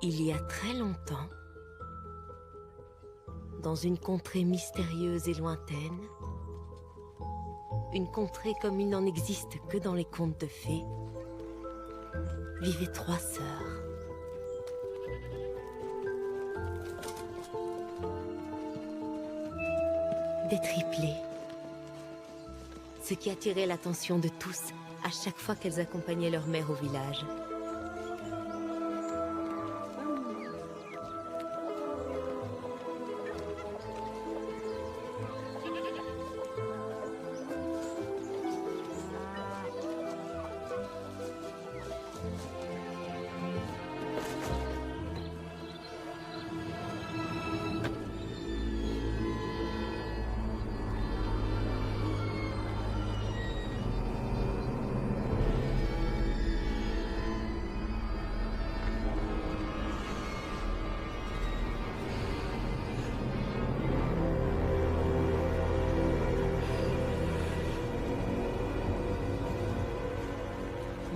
Il y a très longtemps, dans une contrée mystérieuse et lointaine, une contrée comme il n'en existe que dans les contes de fées, vivaient 3 sœurs. Des triplés. Ce qui attirait l'attention de tous à chaque fois qu'elles accompagnaient leur mère au village.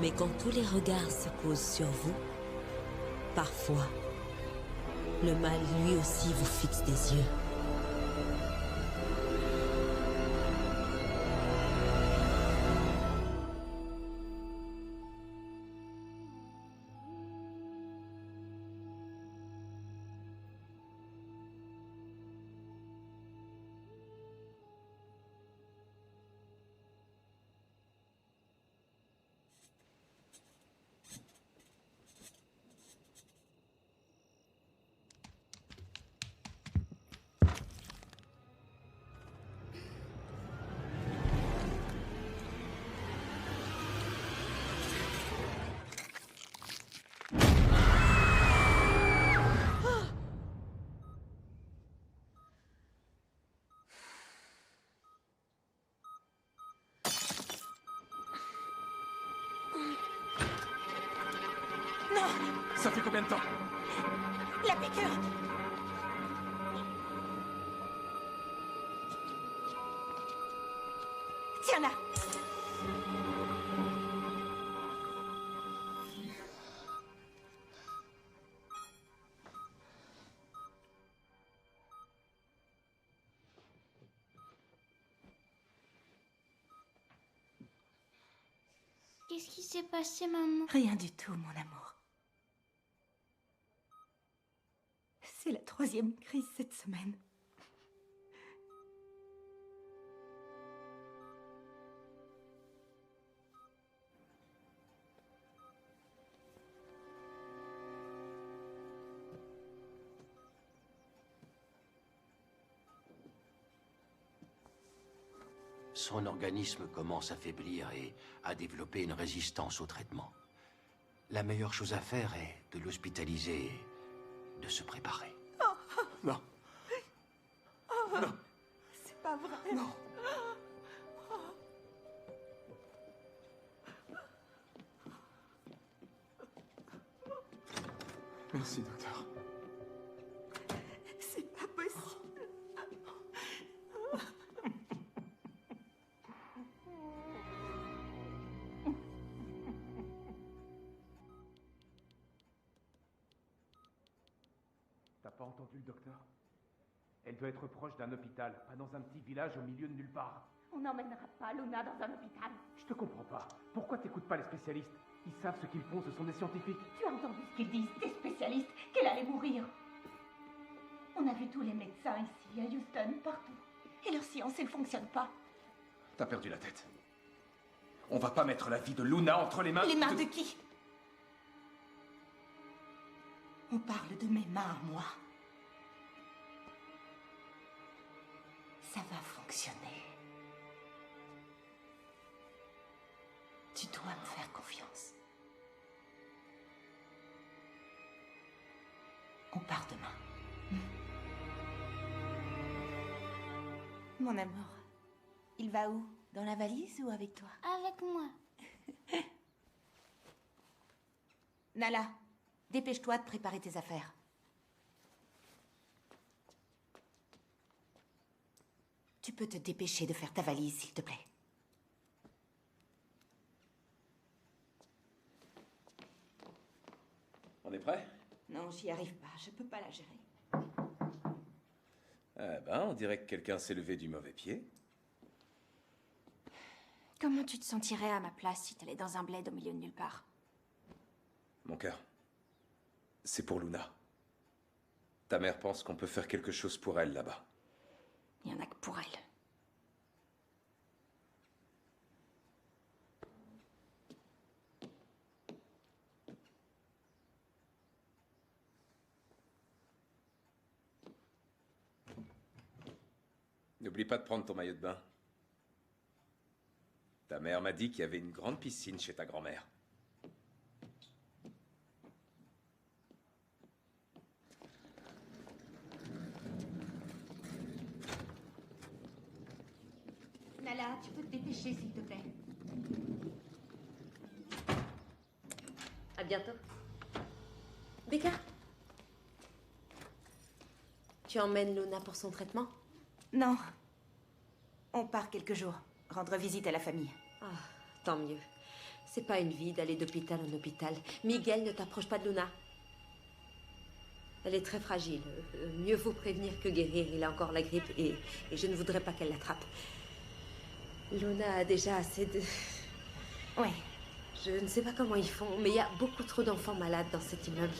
Mais quand tous les regards se posent sur vous, parfois, le mal lui aussi vous fixe des yeux. Ça fait combien de temps? La piqûre! Tiens là! Qu'est-ce qui s'est passé, maman? Rien du tout, mon amour. C'est la 3e crise cette semaine. Son organisme commence à faiblir et à développer une résistance au traitement. La meilleure chose à faire est de l'hospitaliser et de se préparer. Non. Non. C'est pas vrai. Non. Merci, docteur. C'est pas possible. T'as pas entendu le docteur? Elle doit être proche d'un hôpital, pas dans un petit village au milieu de nulle part. On n'emmènera pas Luna dans un hôpital. Je te comprends pas. Pourquoi t'écoutes pas les spécialistes? Ils savent ce qu'ils font, ce sont des scientifiques. Tu as entendu ce qu'ils disent, des spécialistes, qu'elle allait mourir. On a vu tous les médecins ici, à Houston, partout. Et leur science, elle fonctionne pas. T'as perdu la tête. On va pas mettre la vie de Luna entre les mains... Les mains de qui? On parle de mes mains à moi. Ça va fonctionner. Tu dois me faire confiance. On part demain. Mon amour, il va où? Dans la valise ou avec toi? Avec moi. Nala, dépêche-toi de préparer tes affaires. Tu peux te dépêcher de faire ta valise, s'il te plaît. On est prêt? Non, j'y arrive pas. Je peux pas la gérer. Ah ben, on dirait que quelqu'un s'est levé du mauvais pied. Comment tu te sentirais à ma place si t'allais dans un bled au milieu de nulle part? Mon cœur, c'est pour Luna. Ta mère pense qu'on peut faire quelque chose pour elle là-bas. Il y en a que pour elle. N'oublie pas de prendre ton maillot de bain. Ta mère m'a dit qu'il y avait une grande piscine chez ta grand-mère. Nala, tu peux te dépêcher, s'il te plaît. À bientôt. Becca, tu emmènes Luna pour son traitement? Non. On part quelques jours. Rendre visite à la famille. Ah, tant mieux. C'est pas une vie d'aller d'hôpital en hôpital. Miguel, ne t'approche pas de Luna. Elle est très fragile. Mieux vaut prévenir que guérir. Il a encore la grippe et je ne voudrais pas qu'elle l'attrape. Luna a déjà assez de... Ouais. Je ne sais pas comment ils font, mais il y a beaucoup trop d'enfants malades dans cet immeuble.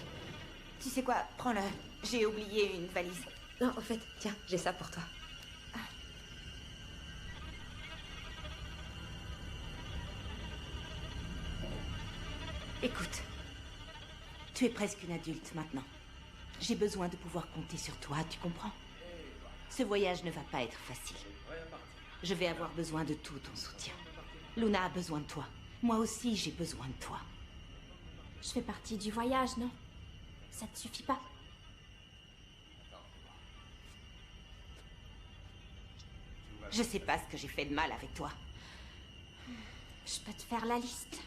Tu sais quoi? Prends-le. J'ai oublié une valise. Non, en fait, tiens, j'ai ça pour toi. Écoute, tu es presque une adulte maintenant. J'ai besoin de pouvoir compter sur toi, tu comprends? Ce voyage ne va pas être facile. Je vais avoir besoin de tout ton soutien. Luna a besoin de toi. Moi aussi, j'ai besoin de toi. Je fais partie du voyage, non? Ça te suffit pas? Je sais pas ce que j'ai fait de mal avec toi. Je peux te faire la liste.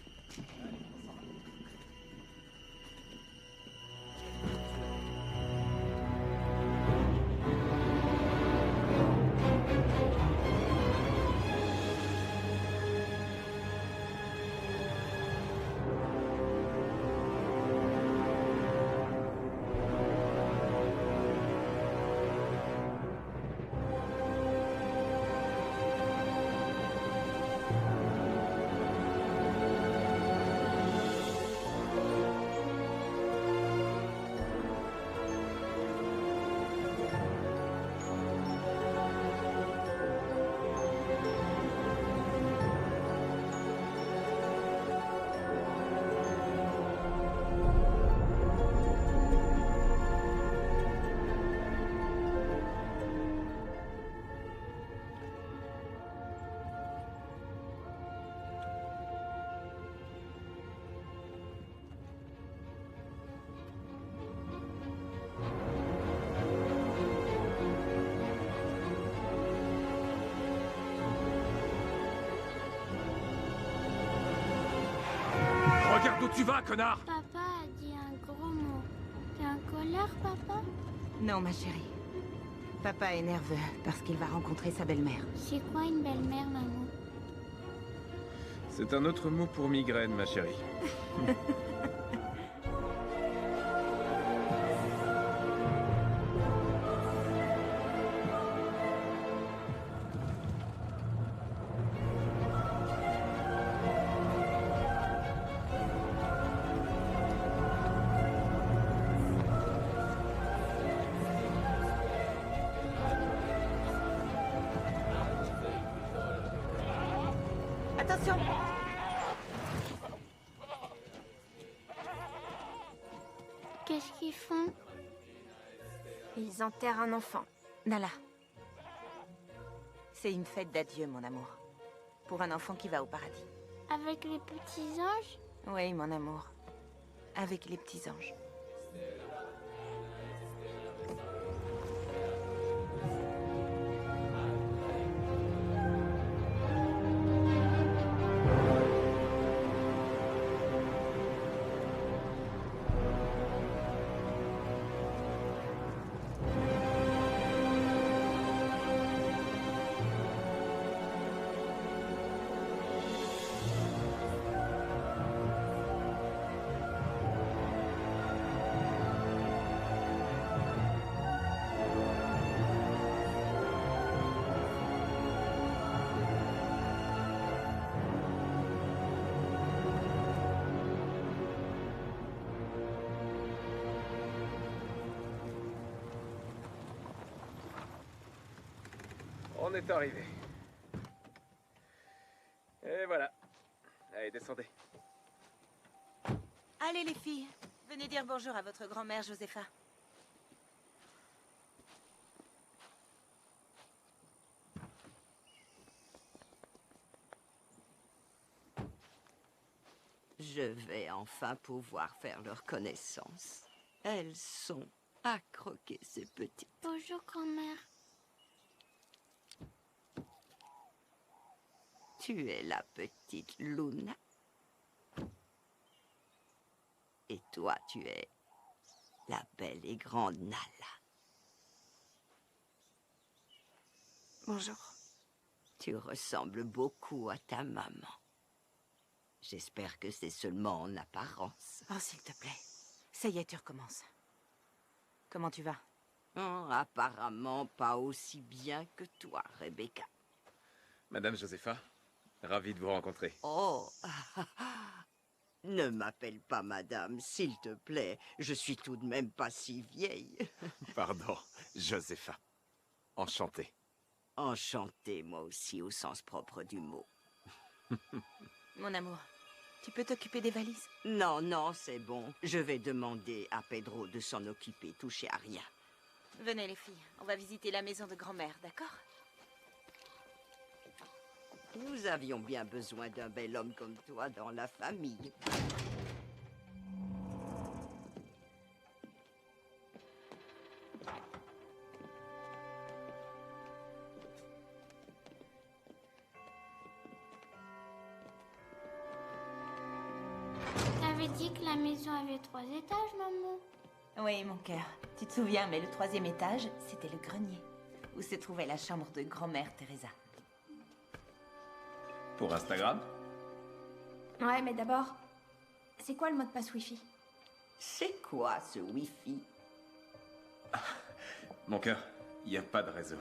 Regarde où tu vas, connard! Papa a dit un gros mot. T'es en colère, papa? Non, ma chérie. Papa est nerveux parce qu'il va rencontrer sa belle-mère. C'est quoi une belle-mère, maman? C'est un autre mot pour migraine, ma chérie. Attention! Qu'est-ce qu'ils font? Ils enterrent un enfant. Nala. C'est une fête d'adieu, mon amour. Pour un enfant qui va au paradis. Avec les petits anges? Oui, mon amour. Avec les petits anges. On est arrivé. Et voilà. Allez, descendez. Allez les filles, venez dire bonjour à votre grand-mère Josepha. Je vais enfin pouvoir faire leur connaissance. Elles sont à croquer, ces petites. Bonjour, grand-mère. Tu es la petite Luna. Et toi, tu es la belle et grande Nala. Bonjour. Tu ressembles beaucoup à ta maman. J'espère que c'est seulement en apparence. Oh, s'il te plaît. Ça y est, tu recommences. Comment tu vas? Oh, apparemment pas aussi bien que toi, Rebecca. Madame Josepha, ravi de vous rencontrer. Oh, ne m'appelle pas madame, s'il te plaît. Je suis tout de même pas si vieille. Pardon, Josepha. Enchanté. Enchantée, moi aussi, au sens propre du mot. Mon amour, tu peux t'occuper des valises? Non, non, c'est bon. Je vais demander à Pedro de s'en occuper, toucher à rien. Venez les filles, on va visiter la maison de grand-mère, d'accord? Nous avions bien besoin d'un bel homme comme toi dans la famille. T'avais dit que la maison avait 3 étages, maman. Oui, mon cœur. Tu te souviens, mais le 3e étage, c'était le grenier, où se trouvait la chambre de grand-mère Teresa. Pour Instagram? Ouais, mais d'abord, c'est quoi le mot de passe Wi-Fi? C'est quoi ce Wi-Fi? Mon cœur, il n'y a pas de réseau.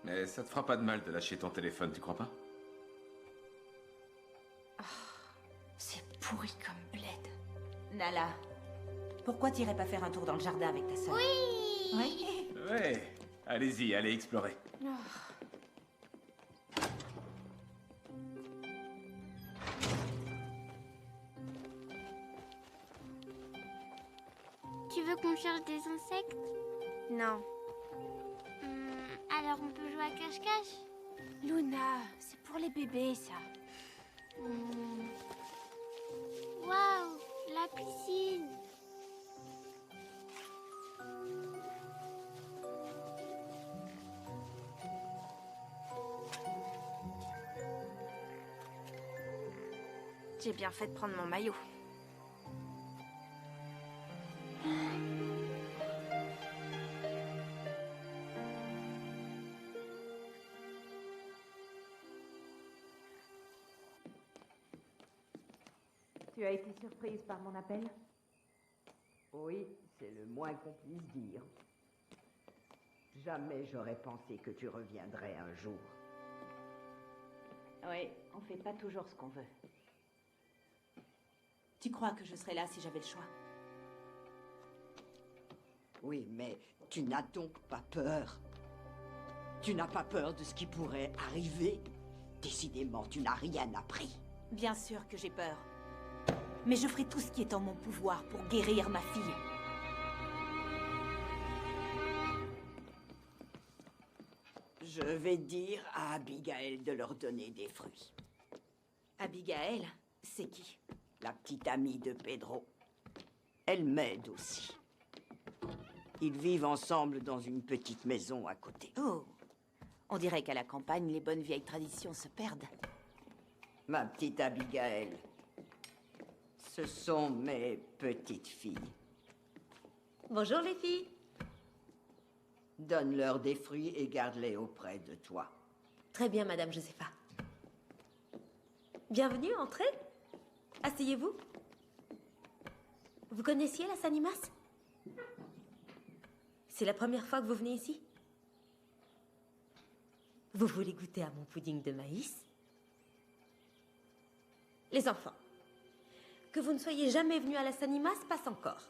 Mais ça te fera pas de mal de lâcher ton téléphone, tu crois pas? C'est pourri comme bled. Nala, pourquoi t'irais pas faire un tour dans le jardin avec ta sœur? Oui. Oui. Ouais, allez-y, allez explorer. Tu veux qu'on cherche des insectes? Non. Alors on peut jouer à cache-cache? Luna, c'est pour les bébés, ça. Waouh, la piscine. J'ai bien fait de prendre mon maillot. Tu as été surprise par mon appel? Oui, c'est le moins qu'on puisse dire. Jamais j'aurais pensé que tu reviendrais un jour. Oui, on fait pas toujours ce qu'on veut. Tu crois que je serais là si j'avais le choix? Oui, mais tu n'as donc pas peur? Tu n'as pas peur de ce qui pourrait arriver? Décidément, tu n'as rien appris. Bien sûr que j'ai peur. Mais je ferai tout ce qui est en mon pouvoir pour guérir ma fille. Je vais dire à Abigail de leur donner des fruits. Abigail, c'est qui? La petite amie de Pedro. Elle m'aide aussi. Ils vivent ensemble dans une petite maison à côté. Oh, on dirait qu'à la campagne, les bonnes vieilles traditions se perdent. Ma petite Abigail. Ce sont mes petites filles. Bonjour les filles. Donne-leur des fruits et garde-les auprès de toi. Très bien, Madame Josepha. Bienvenue, entrez. Asseyez-vous. Vous connaissiez la Sanimas? C'est la première fois que vous venez ici? Vous voulez goûter à mon pudding de maïs? Les enfants, que vous ne soyez jamais venus à la Sanimas passe encore.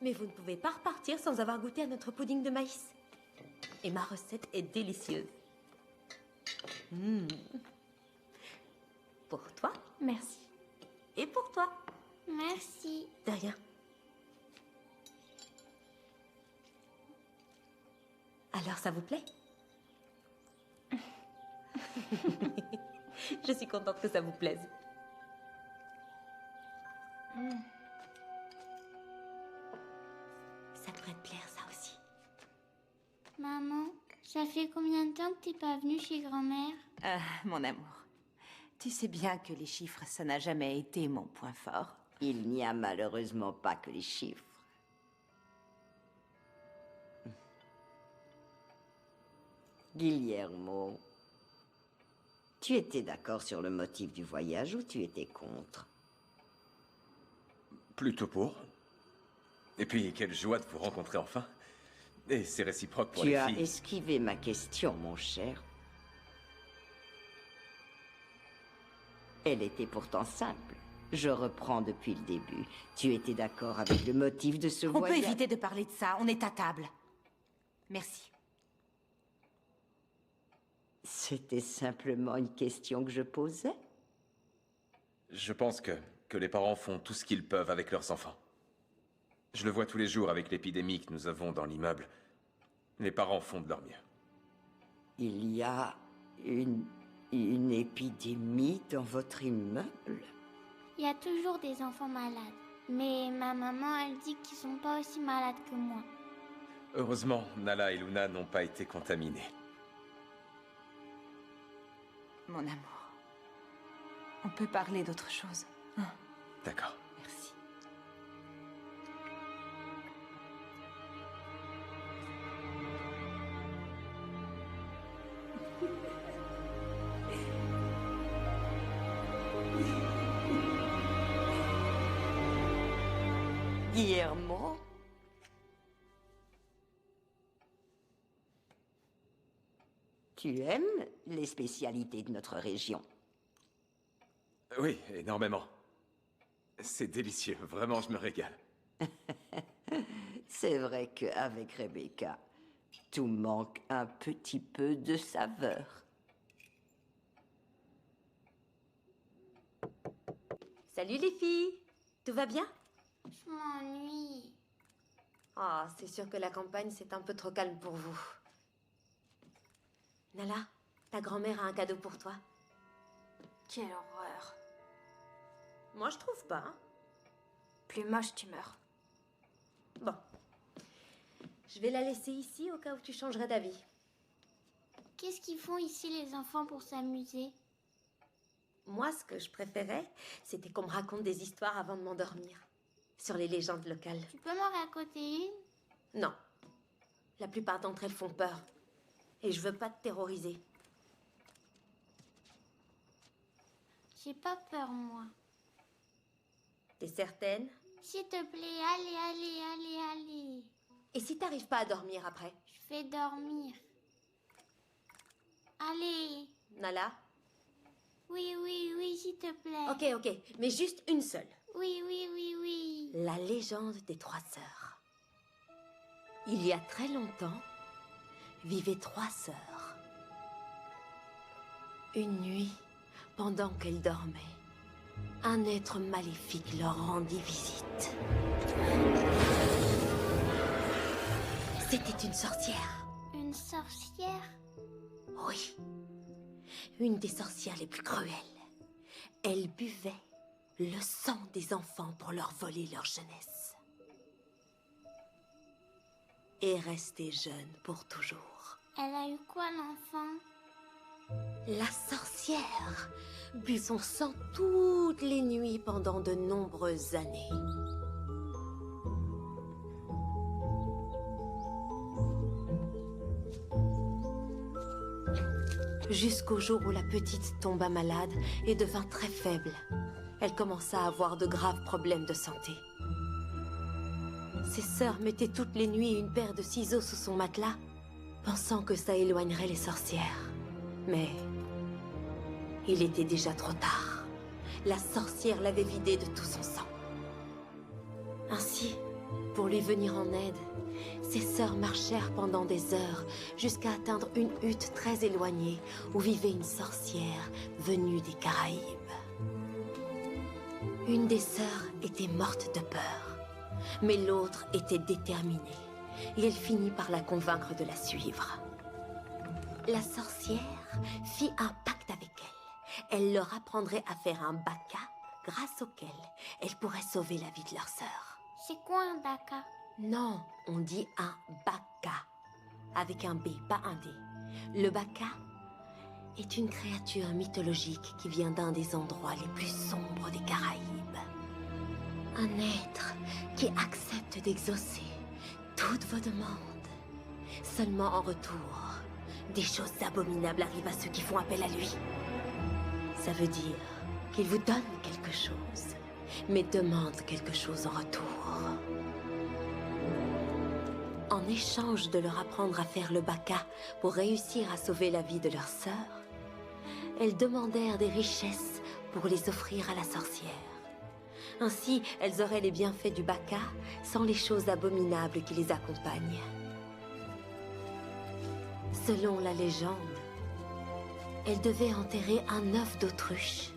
Mais vous ne pouvez pas repartir sans avoir goûté à notre pudding de maïs. Et ma recette est délicieuse. Pour toi Merci. et pour toi. Merci. De rien. Alors, ça vous plaît? Je suis contente que ça vous plaise. Ça pourrait te plaire, ça aussi. Maman, ça fait combien de temps que t'es pas venue chez grand-mère? Ah, mon amour, tu sais bien que les chiffres, ça n'a jamais été mon point fort. Il n'y a malheureusement pas que les chiffres. Guillermo, tu étais d'accord sur le motif du voyage ou tu étais contre? Plutôt pour. Et puis, quelle joie de vous rencontrer enfin. Et c'est réciproque pour Tu les as filles. esquivé ma question, mon cher. Elle était pourtant simple. Je reprends depuis le début. Tu étais d'accord avec le motif de ce On peut voyage? éviter de parler de ça, on est à table. Merci. C'était simplement une question que je posais. Je pense que les parents font tout ce qu'ils peuvent avec leurs enfants. Je le vois tous les jours avec l'épidémie que nous avons dans l'immeuble. Les parents font de leur mieux. Il y a une épidémie dans votre immeuble? Il y a toujours des enfants malades. Mais ma maman, elle dit qu'ils sont pas aussi malades que moi. Heureusement, Nala et Luna n'ont pas été contaminés. Mon amour, on peut parler d'autre chose. D'accord. Merci. Guillermo? Tu aimes les spécialités de notre région? Oui, énormément. C'est délicieux. Vraiment, je me régale. C'est vrai qu'avec Rebecca, tout manque un petit peu de saveur. Salut les filles. Tout va bien? Je m'ennuie. Ah, c'est sûr que la campagne, c'est un peu trop calme pour vous. Nala, ta grand-mère a un cadeau pour toi. Quelle horreur. Moi, je trouve pas. Hein. Plus moche, tu meurs. Bon. Je vais la laisser ici au cas où tu changerais d'avis. Qu'est-ce qu'ils font ici les enfants pour s'amuser? Moi, ce que je préférais, c'était qu'on me raconte des histoires avant de m'endormir. Sur les légendes locales. Tu peux m'en raconter une? Non. La plupart d'entre elles font peur. Et je veux pas te terroriser. J'ai pas peur, moi. T'es certaine? S'il te plaît, allez. Et si t'arrives pas à dormir après? Je vais dormir. Allez. Nala? Oui, s'il te plaît. Ok. Mais juste une seule. Oui. La légende des 3 sœurs. Il y a très longtemps, vivaient 3 sœurs. Une nuit, pendant qu'elles dormaient, un être maléfique leur rendit visite. C'était une sorcière. Une sorcière? Oui. Une des sorcières les plus cruelles. Elle buvait le sang des enfants pour leur voler leur jeunesse. Et restait jeune pour toujours. Elle a eu quoi, l'enfant? La sorcière but son sang toutes les nuits pendant de nombreuses années. Jusqu'au jour où la petite tomba malade et devint très faible. Elle commença à avoir de graves problèmes de santé. Ses sœurs mettaient toutes les nuits une paire de ciseaux sous son matelas, pensant que ça éloignerait les sorcières. Mais il était déjà trop tard. La sorcière l'avait vidé de tout son sang. Ainsi, pour lui venir en aide, Ses sœurs marchèrent pendant des heures jusqu'à atteindre une hutte très éloignée où vivait une sorcière venue des Caraïbes. Une des sœurs était morte de peur, mais l'autre était déterminée et elle finit par la convaincre de la suivre. La sorcière fit un pacte avec elle. Elle leur apprendrait à faire un baka grâce auquel elle pourrait sauver la vie de leur sœur. C'est quoi un baka? Non, on dit un baka, avec un B, pas un D. Le baka est une créature mythologique qui vient d'un des endroits les plus sombres des Caraïbes. Un être qui accepte d'exaucer toutes vos demandes. Seulement en retour, des choses abominables arrivent à ceux qui font appel à lui. Ça veut dire qu'il vous donne quelque chose, mais demande quelque chose en retour. En échange de leur apprendre à faire le baka pour réussir à sauver la vie de leur sœur, elles demandèrent des richesses pour les offrir à la sorcière. Ainsi, elles auraient les bienfaits du baka sans les choses abominables qui les accompagnent. Selon la légende, elles devaient enterrer un œuf d'autruche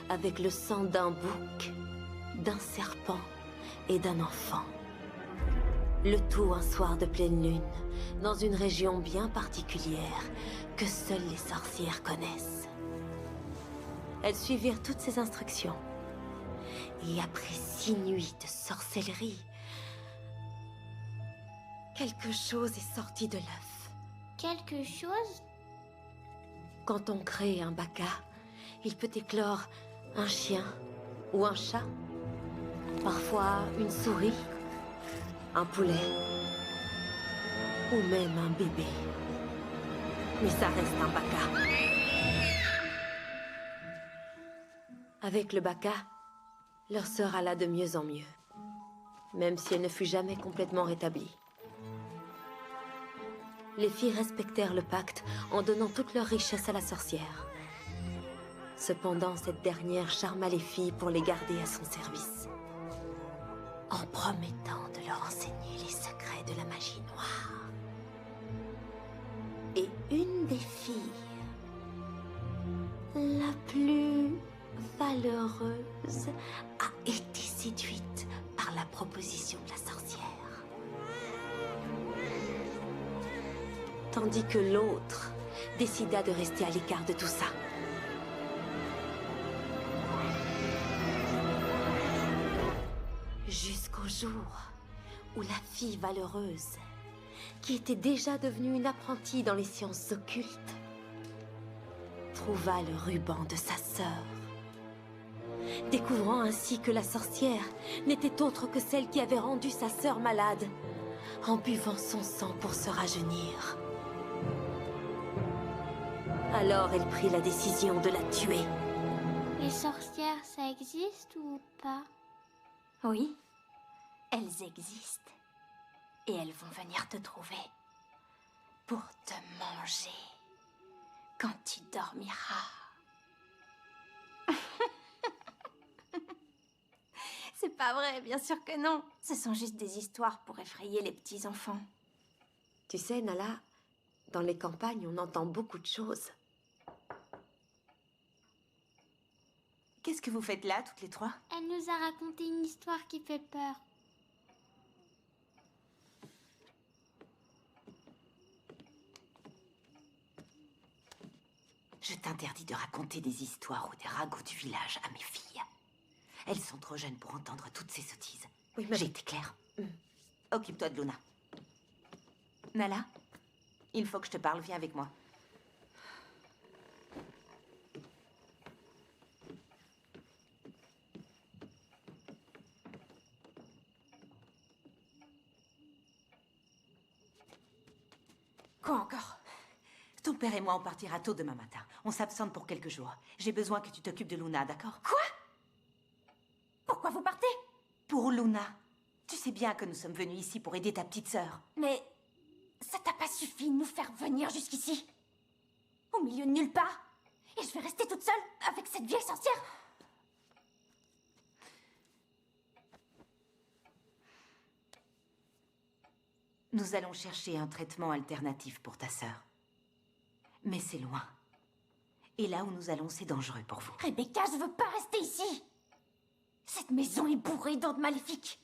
avec le sang d'un bouc, d'un serpent et d'un enfant. Le tout un soir de pleine lune, dans une région bien particulière que seules les sorcières connaissent. Elles suivirent toutes ces instructions. Et après 6 nuits de sorcellerie, quelque chose est sorti de l'œuf. Quelque chose? Quand on crée un baka, il peut éclore un chien ou un chat, parfois une souris, un poulet ou même un bébé. Mais ça reste un baka. Avec le baka, leur sœur alla de mieux en mieux, même si elle ne fut jamais complètement rétablie. Les filles respectèrent le pacte en donnant toute leur richesse à la sorcière. Cependant, cette dernière charma les filles pour les garder à son service, en promettant de leur enseigner les secrets de la magie noire. Et une des filles, la plus valeureuse, a été séduite par la proposition de la sorcière. Tandis que l'autre décida de rester à l'écart de tout ça. Jusqu'au jour où la fille valeureuse, qui était déjà devenue une apprentie dans les sciences occultes, trouva le ruban de sa sœur. Découvrant ainsi que la sorcière n'était autre que celle qui avait rendu sa sœur malade, en buvant son sang pour se rajeunir. Alors elle prit la décision de la tuer. Les sorcières, ça existe ou pas? Oui, elles existent. Et elles vont venir te trouver pour te manger quand tu dormiras. C'est pas vrai, bien sûr que non. Ce sont juste des histoires pour effrayer les petits-enfants. Tu sais, Nala, dans les campagnes, on entend beaucoup de choses. Qu'est-ce que vous faites là, toutes les trois? Elle nous a raconté une histoire qui fait peur. Je t'interdis de raconter des histoires ou des ragots du village à mes filles. Elles sont trop jeunes pour entendre toutes ces sottises. Oui, mais... J'ai été claire. Occupe-toi de Luna. Nala, il faut que je te parle. Viens avec moi. Quoi encore? Ton père et moi, on partira tôt demain matin. On s'absente pour quelques jours. J'ai besoin que tu t'occupes de Luna, d'accord? Quoi? Pourquoi vous partez? Pour Luna. Tu sais bien que nous sommes venus ici pour aider ta petite sœur. Mais ça t'a pas suffi de nous faire venir jusqu'ici? Au milieu de nulle part? Et je vais rester toute seule avec cette vieille sorcière? Nous allons chercher un traitement alternatif pour ta sœur. Mais c'est loin. Et là où nous allons, c'est dangereux pour vous. Rebecca, je veux pas rester ici. Cette maison est bourrée d'ondes maléfiques.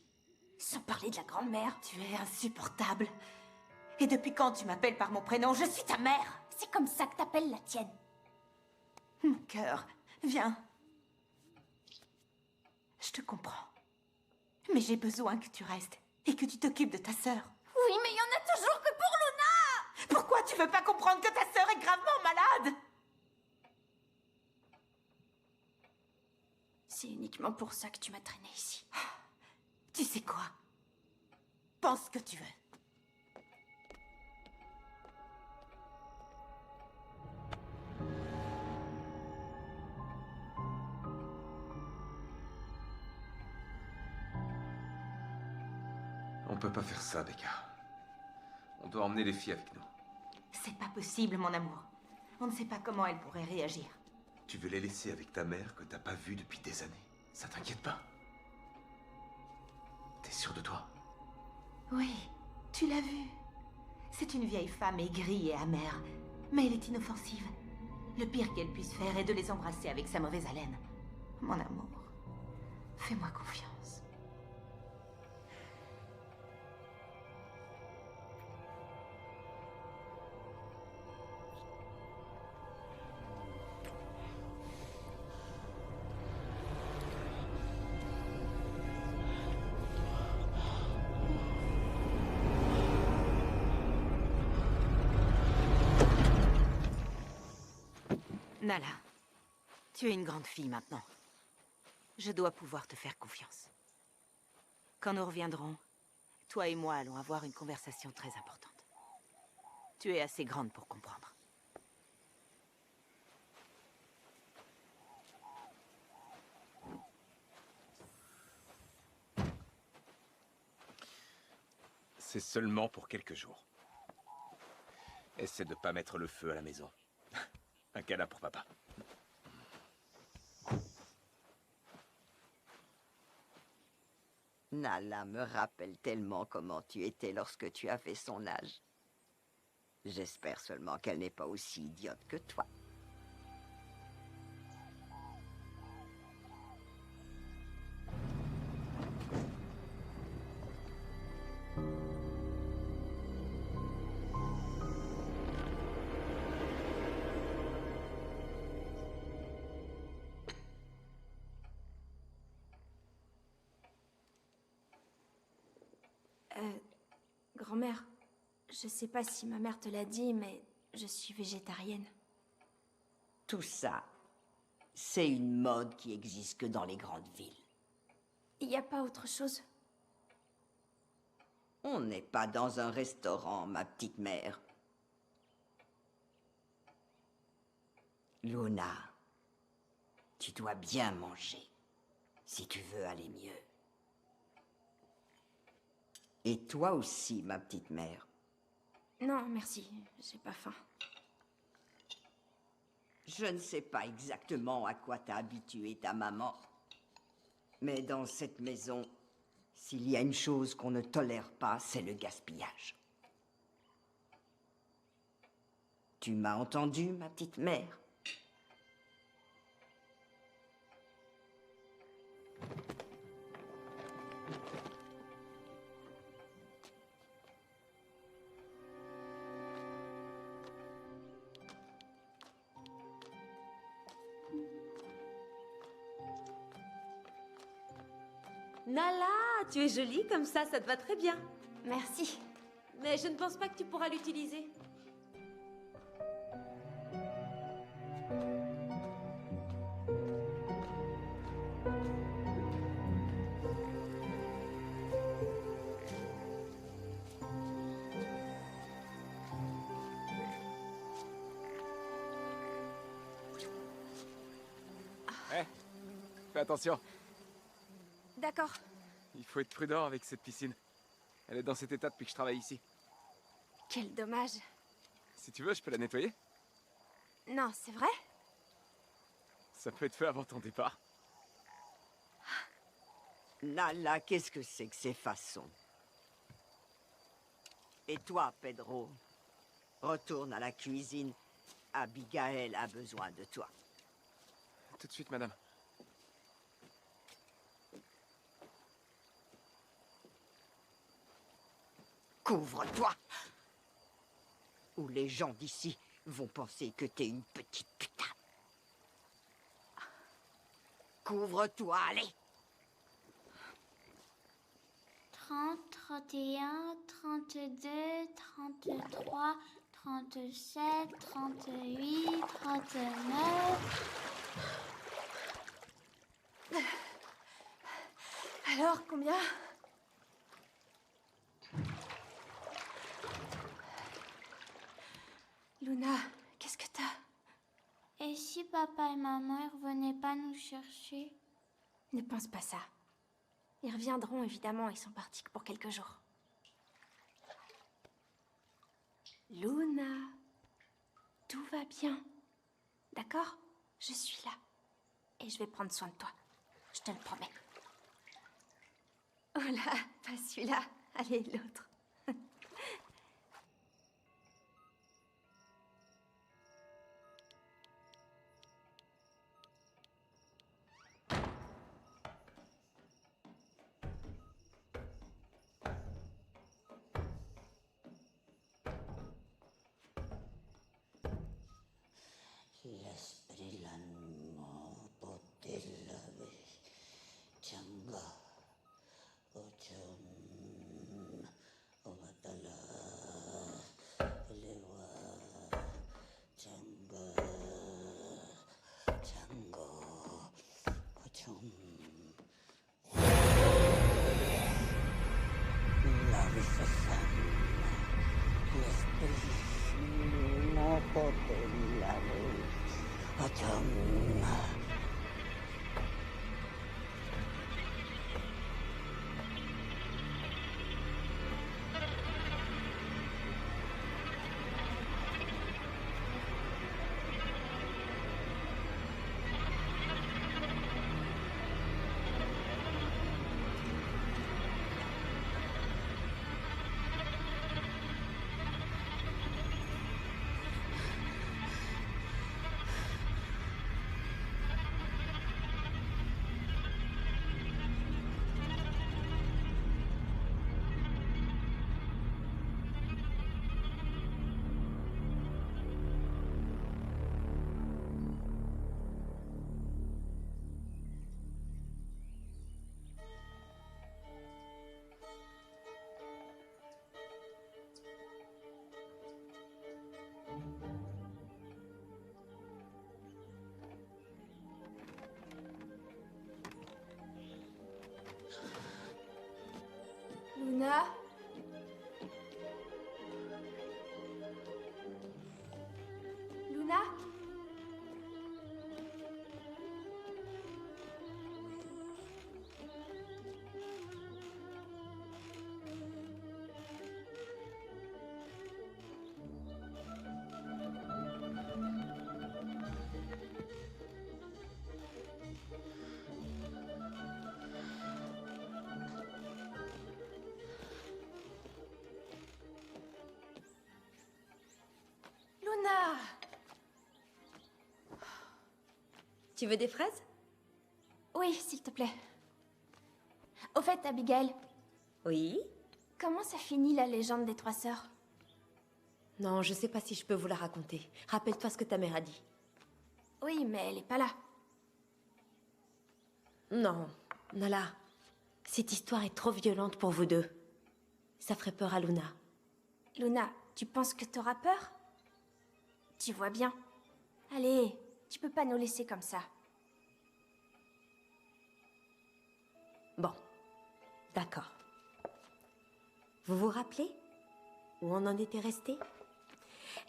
Sans parler de la grand-mère. Tu es insupportable. Et depuis quand tu m'appelles par mon prénom? Je suis ta mère. C'est comme ça que t'appelles la tienne. Mon cœur, viens. Je te comprends. Mais j'ai besoin que tu restes et que tu t'occupes de ta sœur. Oui, mais il y en a toujours que pour Luna. Pourquoi tu veux pas comprendre que ta sœur est gravement malade? C'est uniquement pour ça que tu m'as traînée ici. Tu sais quoi? Pense ce que tu veux. On peut pas faire ça, Becca. On doit emmener les filles avec nous. C'est pas possible, mon amour. On ne sait pas comment elle pourrait réagir. Tu veux les laisser avec ta mère que t'as pas vue depuis des années. Ça t'inquiète pas? T'es sûr de toi? Oui, tu l'as vue. C'est une vieille femme aigrie et amère, mais elle est inoffensive. Le pire qu'elle puisse faire est de les embrasser avec sa mauvaise haleine. Mon amour, fais-moi confiance. Nala, tu es une grande fille maintenant. Je dois pouvoir te faire confiance. Quand nous reviendrons, toi et moi allons avoir une conversation très importante. Tu es assez grande pour comprendre. C'est seulement pour quelques jours. Essaie de pas mettre le feu à la maison. Un câlin pour papa. Nala me rappelle tellement comment tu étais lorsque tu avais son âge. J'espère seulement qu'elle n'est pas aussi idiote que toi. Grand-mère, je sais pas si ma mère te l'a dit, mais je suis végétarienne. Tout ça, c'est une mode qui existe que dans les grandes villes. Il n'y a pas autre chose? On n'est pas dans un restaurant, ma petite mère. Luna, tu dois bien manger, si tu veux aller mieux. Et toi aussi, ma petite mère. Non, merci, j'ai pas faim. Je ne sais pas exactement à quoi t'a habitué ta maman, mais dans cette maison, s'il y a une chose qu'on ne tolère pas, c'est le gaspillage. Tu m'as entendu, ma petite mère? Nala, tu es jolie comme ça te va très bien. Merci. Mais je ne pense pas que tu pourras l'utiliser. Fais attention. D'accord. Il faut être prudent avec cette piscine. Elle est dans cet état depuis que je travaille ici. Quel dommage. Si tu veux, je peux la nettoyer. Non, c'est vrai? Ça peut être fait avant ton départ. Nala, qu'est-ce que c'est que ces façons? Et toi, Pedro, retourne à la cuisine. Abigail a besoin de toi. Tout de suite, madame. Couvre-toi! Ou les gens d'ici vont penser que t'es une petite putain. Couvre-toi, allez! 30, 31, 32, 33, 37, 38, 39... Alors, combien? Luna, qu'est-ce que t'as? Et si papa et maman ils revenaient pas nous chercher? Ne pense pas ça. Ils reviendront, évidemment, ils sont partis que pour quelques jours. Luna, tout va bien. D'accord? Je suis là. Et je vais prendre soin de toi. Je te le promets. Oh là, pas celui-là. Allez, l'autre. L'esprit l'animo potella changa ochum omatala lewa changa chango ochum la visasana l'esprit no potella ochum. Luna? Luna? Luna! Tu veux des fraises? Oui, s'il te plaît. Au fait, Abigail, Oui? comment ça finit la légende des 3 sœurs? Non, je sais pas si je peux vous la raconter. Rappelle-toi ce que ta mère a dit. Oui, mais elle est pas là. Non, Nala. Cette histoire est trop violente pour vous deux. Ça ferait peur à Luna. Luna, tu penses que t'auras peur? Tu vois bien. Allez, tu peux pas nous laisser comme ça. Bon, d'accord. Vous vous rappelez où on en était resté?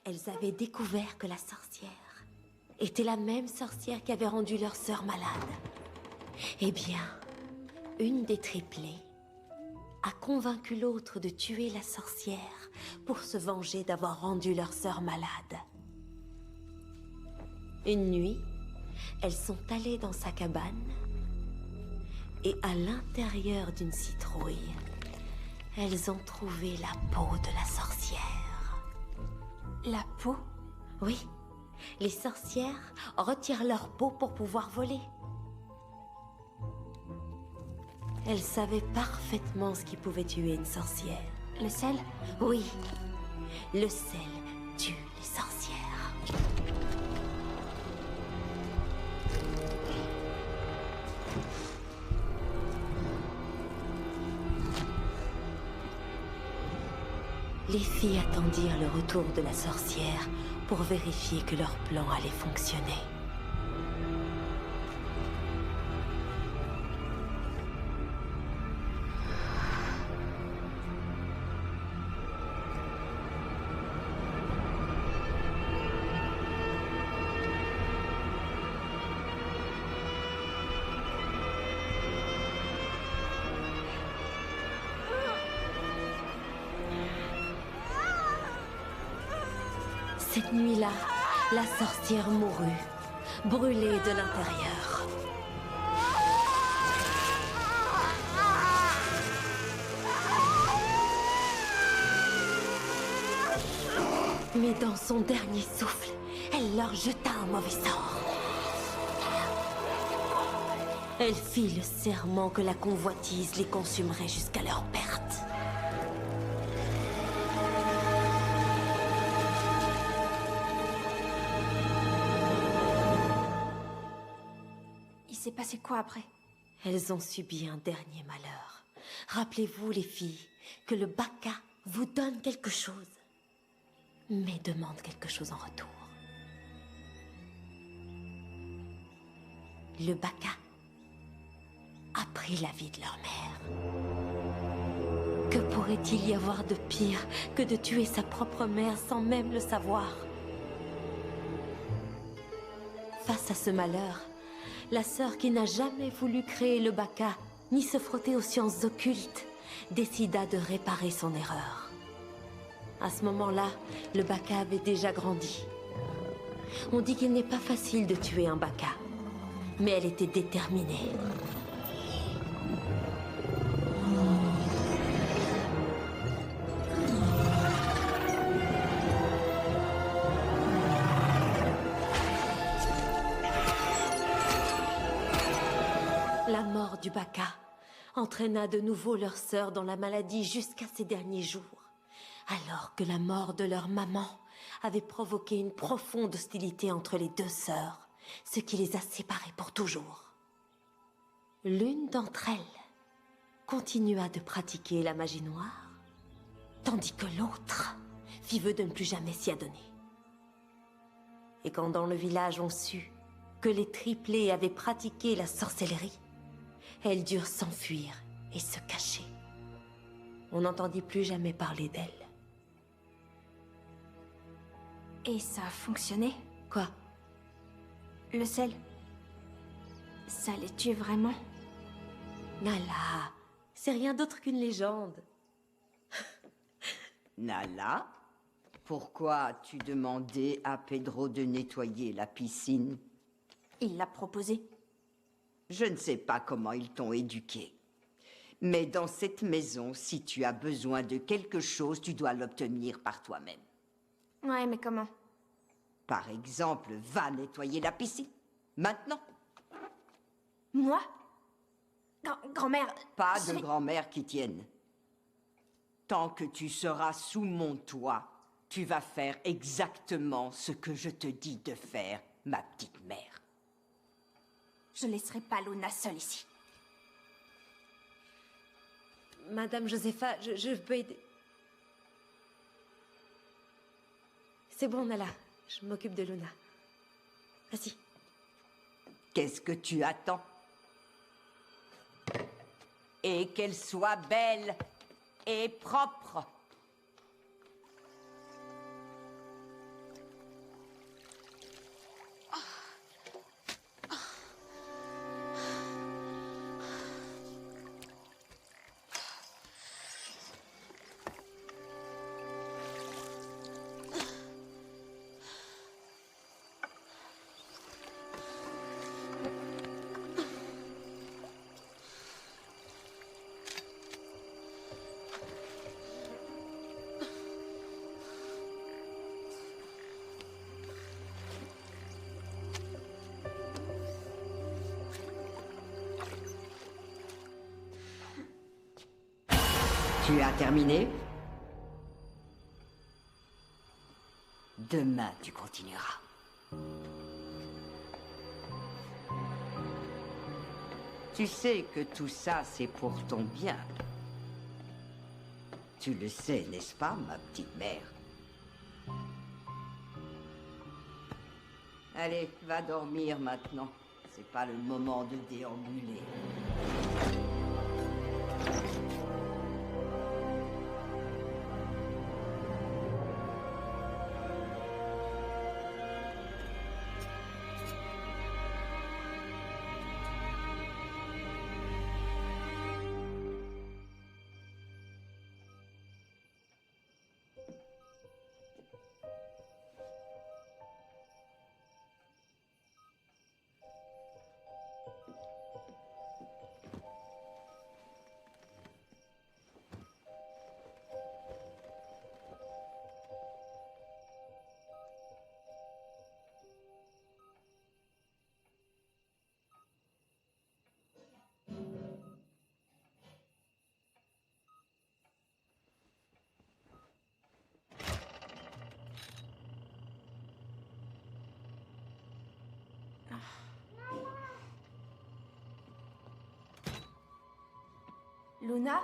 Elles avaient découvert que la sorcière était la même sorcière qui avait rendu leur sœur malade. Eh bien, une des triplées a convaincu l'autre de tuer la sorcière pour se venger d'avoir rendu leur sœur malade. Une nuit, elles sont allées dans sa cabane et à l'intérieur d'une citrouille, Elles ont trouvé la peau de la sorcière. La peau? Oui, les sorcières retirent leur peau pour pouvoir voler. Elles savaient parfaitement ce qui pouvait tuer une sorcière. Le sel? Oui, le sel tue les sorcières. Les filles attendirent le retour de la sorcière pour vérifier que leur plan allait fonctionner. Cette nuit-là, la sorcière mourut, brûlée de l'intérieur. Mais dans son dernier souffle, elle leur jeta un mauvais sort. Elle fit le serment que la convoitise les consumerait jusqu'à leur perte. Il s'est passé quoi après? Elles ont subi un dernier malheur. Rappelez-vous, les filles, que le Baka vous donne quelque chose, mais demande quelque chose en retour. Le Baka a pris la vie de leur mère. Que pourrait-il y avoir de pire que de tuer sa propre mère sans même le savoir? Face à ce malheur, la sœur qui n'a jamais voulu créer le Baka, ni se frotter aux sciences occultes, décida de réparer son erreur. À ce moment-là, le Baka avait déjà grandi. On dit qu'il n'est pas facile de tuer un Baka, mais elle était déterminée. La mort du Baka entraîna de nouveau leur sœur dans la maladie jusqu'à ses derniers jours, alors que la mort de leur maman avait provoqué une profonde hostilité entre les deux sœurs, ce qui les a séparées pour toujours. L'une d'entre elles continua de pratiquer la magie noire, tandis que l'autre fit vœu de ne plus jamais s'y adonner. Et quand dans le village on sut que les triplés avaient pratiqué la sorcellerie, elles durent s'enfuir et se cacher. On n'entendit plus jamais parler d'elles. Et ça a fonctionné? Quoi? Le sel? Ça les tue vraiment? Nala, c'est rien d'autre qu'une légende. Nala, pourquoi as-tu demandé à Pedro de nettoyer la piscine? Il l'a proposé. Je ne sais pas comment ils t'ont éduqué. Mais dans cette maison, si tu as besoin de quelque chose, tu dois l'obtenir par toi-même. Ouais, mais comment? Par exemple, va nettoyer la piscine. Maintenant. Moi? Grand-mère... Pas de grand-mère qui tienne. Tant que tu seras sous mon toit, tu vas faire exactement ce que je te dis de faire, ma petite mère. Je laisserai pas Luna seule ici. Madame Josepha, je peux aider. C'est bon, Nala. Je m'occupe de Luna. Vas-y. Qu'est-ce que tu attends? Et qu'elle soit belle et propre. Tu as terminé? Demain, tu continueras. Tu sais que tout ça, c'est pour ton bien. Tu le sais, n'est-ce pas, ma petite mère? Allez, va dormir maintenant. C'est pas le moment de déambuler. Luna?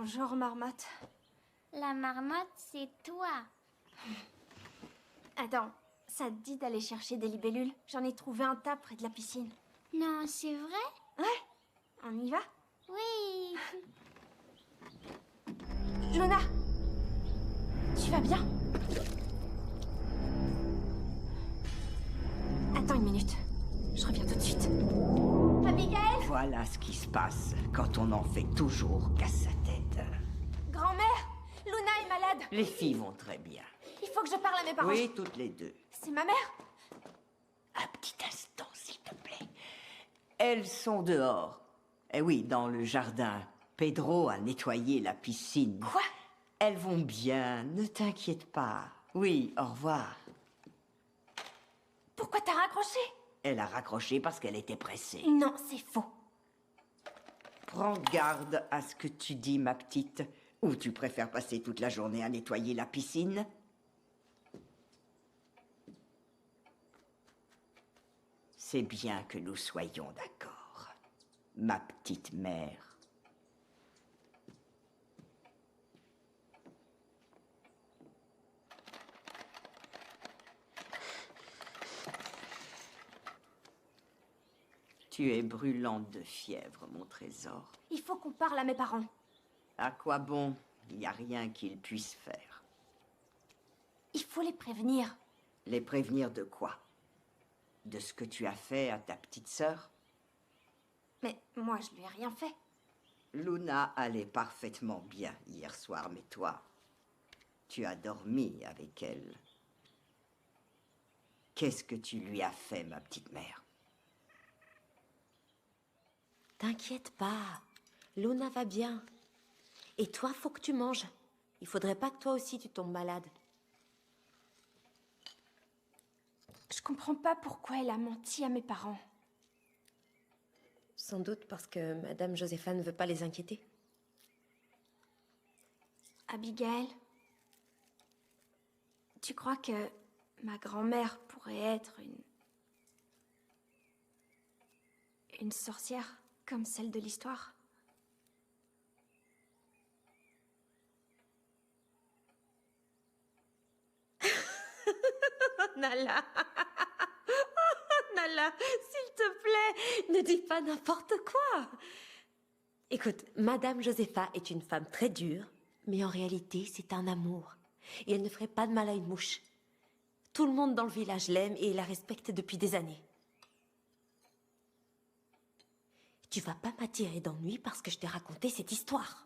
Bonjour, marmotte. La marmotte, c'est toi. Attends, ça te dit d'aller chercher des libellules? J'en ai trouvé un tas près de la piscine. Non, c'est vrai? Ouais, on y va? Oui. Luna! Tu vas bien? Attends une minute. Je reviens tout de suite. Abigail! Voilà ce qui se passe quand on en fait toujours qu'à sa tête. Grand-mère! Luna est malade! Les filles vont très bien. Il faut que je parle à mes parents. Oui, toutes les deux. C'est ma mère? Un petit instant, s'il te plaît. Elles sont dehors. Eh oui, dans le jardin. Pedro a nettoyé la piscine. Quoi? Elles vont bien, ne t'inquiète pas. Oui, au revoir. Pourquoi t'as raccroché? Elle a raccroché parce qu'elle était pressée. Non, c'est faux. Prends garde à ce que tu dis, ma petite. Ou tu préfères passer toute la journée à nettoyer la piscine? C'est bien que nous soyons d'accord, ma petite mère. Tu es brûlante de fièvre, mon trésor. Il faut qu'on parle à mes parents. À quoi bon? Il n'y a rien qu'ils puissent faire. Il faut les prévenir. Les prévenir de quoi? De ce que tu as fait à ta petite sœur? Mais moi, je lui ai rien fait. Luna allait parfaitement bien hier soir, mais toi, tu as dormi avec elle. Qu'est-ce que tu lui as fait, ma petite mère? T'inquiète pas. Luna va bien. Et toi, faut que tu manges. Il faudrait pas que toi aussi tu tombes malade. Je comprends pas pourquoi elle a menti à mes parents. Sans doute parce que Madame Josépha ne veut pas les inquiéter. Abigail, tu crois que ma grand-mère pourrait être une sorcière comme celle de l'histoire? Nala. Nala, s'il te plaît, ne dis pas n'importe quoi. Écoute, Madame Josépha est une femme très dure, mais en réalité, c'est un amour. Et elle ne ferait pas de mal à une mouche. Tout le monde dans le village l'aime et la respecte depuis des années. Tu vas pas m'attirer d'ennui parce que je t'ai raconté cette histoire.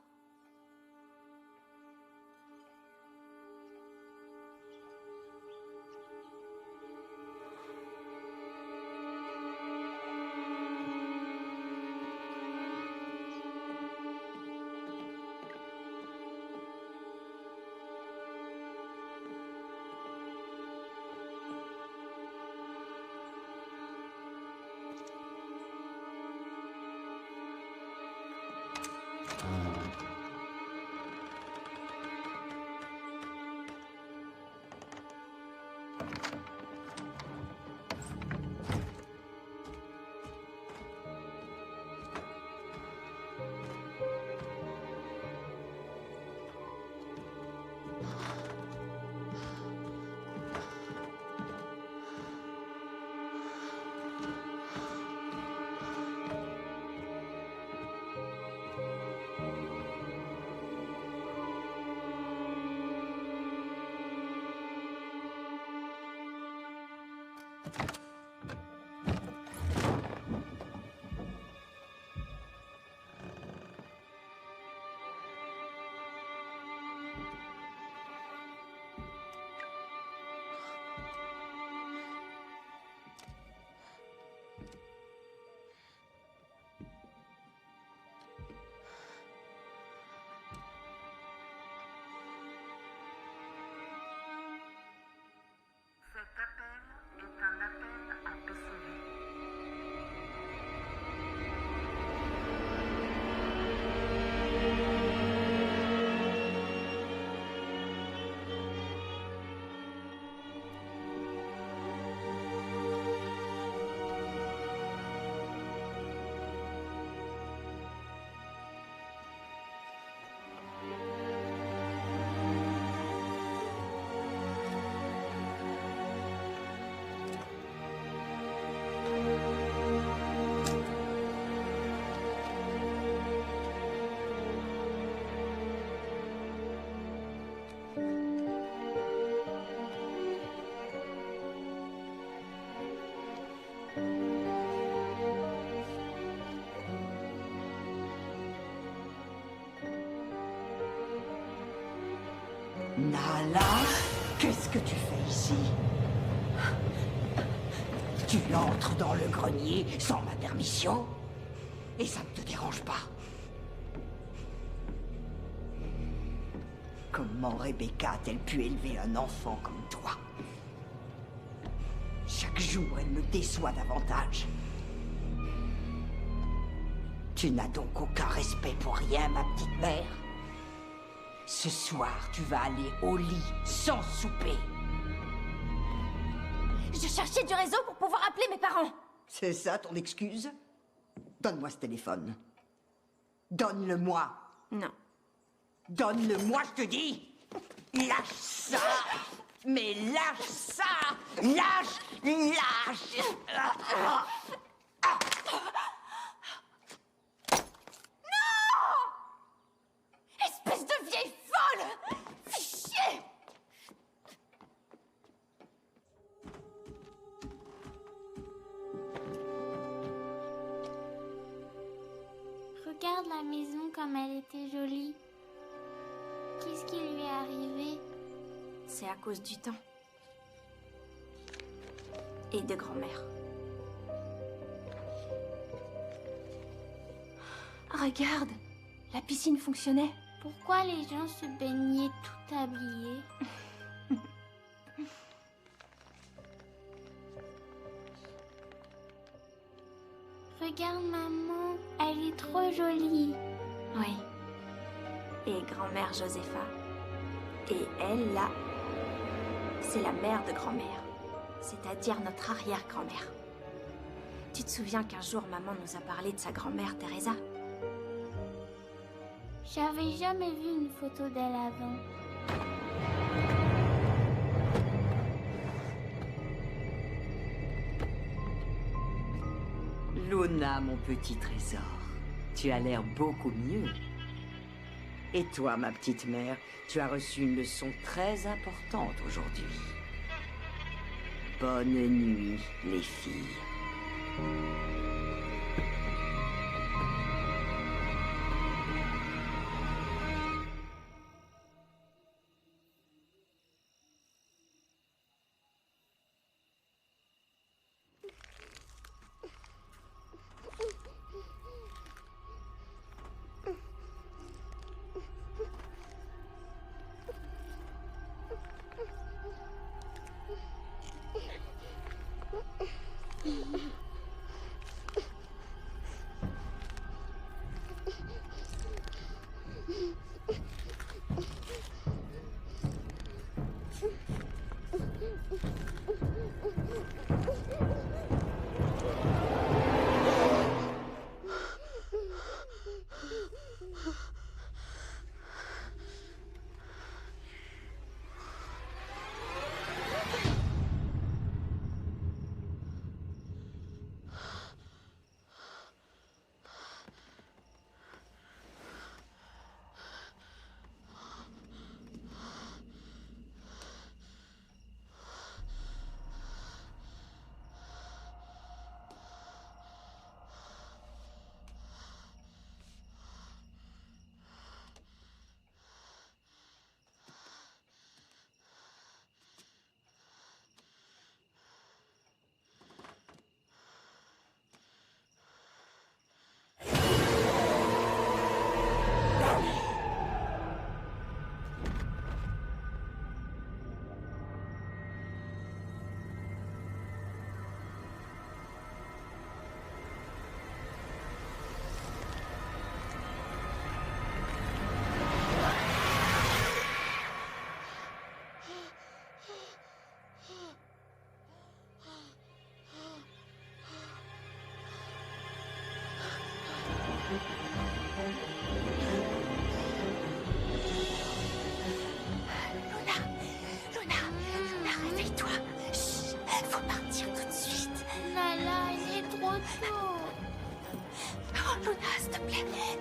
Cet appel est un appel Luna, qu'est-ce que tu fais ici? Tu entres dans le grenier sans ma permission? Et ça ne te dérange pas? Comment Rebecca a-t-elle pu élever un enfant comme toi? Chaque jour, elle me déçoit davantage. Tu n'as donc aucun respect pour rien, ma petite mère? Ce soir, tu vas aller au lit sans souper. Je cherchais du réseau pour pouvoir appeler mes parents. C'est ça ton excuse? Donne-moi ce téléphone. Donne-le-moi. Non. Donne-le-moi, je te dis. Lâche ça. Mais lâche ça. Lâche. Espèce de vieille folle! Fais chier! Regarde la maison comme elle était jolie. Qu'est-ce qui lui est arrivé? C'est à cause du temps. Et de grand-mère. Regarde, la piscine fonctionnait. Pourquoi les gens se baignaient tout habillés? Regarde maman, elle est trop jolie. Oui. Et grand-mère Josepha. Et elle, là, c'est la mère de grand-mère. C'est-à-dire notre arrière-grand-mère. Tu te souviens qu'un jour, maman nous a parlé de sa grand-mère, Teresa? J'avais jamais vu une photo d'elle avant. Luna, mon petit trésor, tu as l'air beaucoup mieux. Et toi, ma petite mère, tu as reçu une leçon très importante aujourd'hui. Bonne nuit, les filles.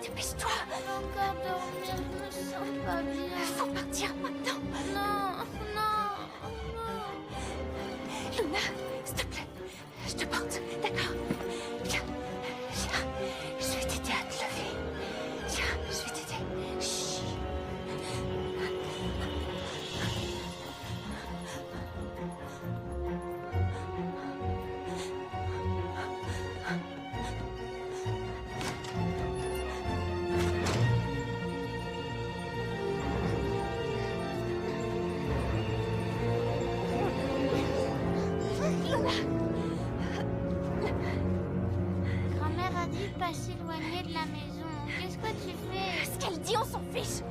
Dépêche-toi. Encore dormir, je me sens pas bien. Faut partir maintenant. Non, non, non. Luna, s'il te plaît, je te porte, d'accord? Viens, viens, je vais t'aider à te lever. Viens, je vais t'aider. Chut. dit de pas s'éloigner de la maison. Qu'est-ce que tu fais? Ce qu'elle dit, on s'en fiche.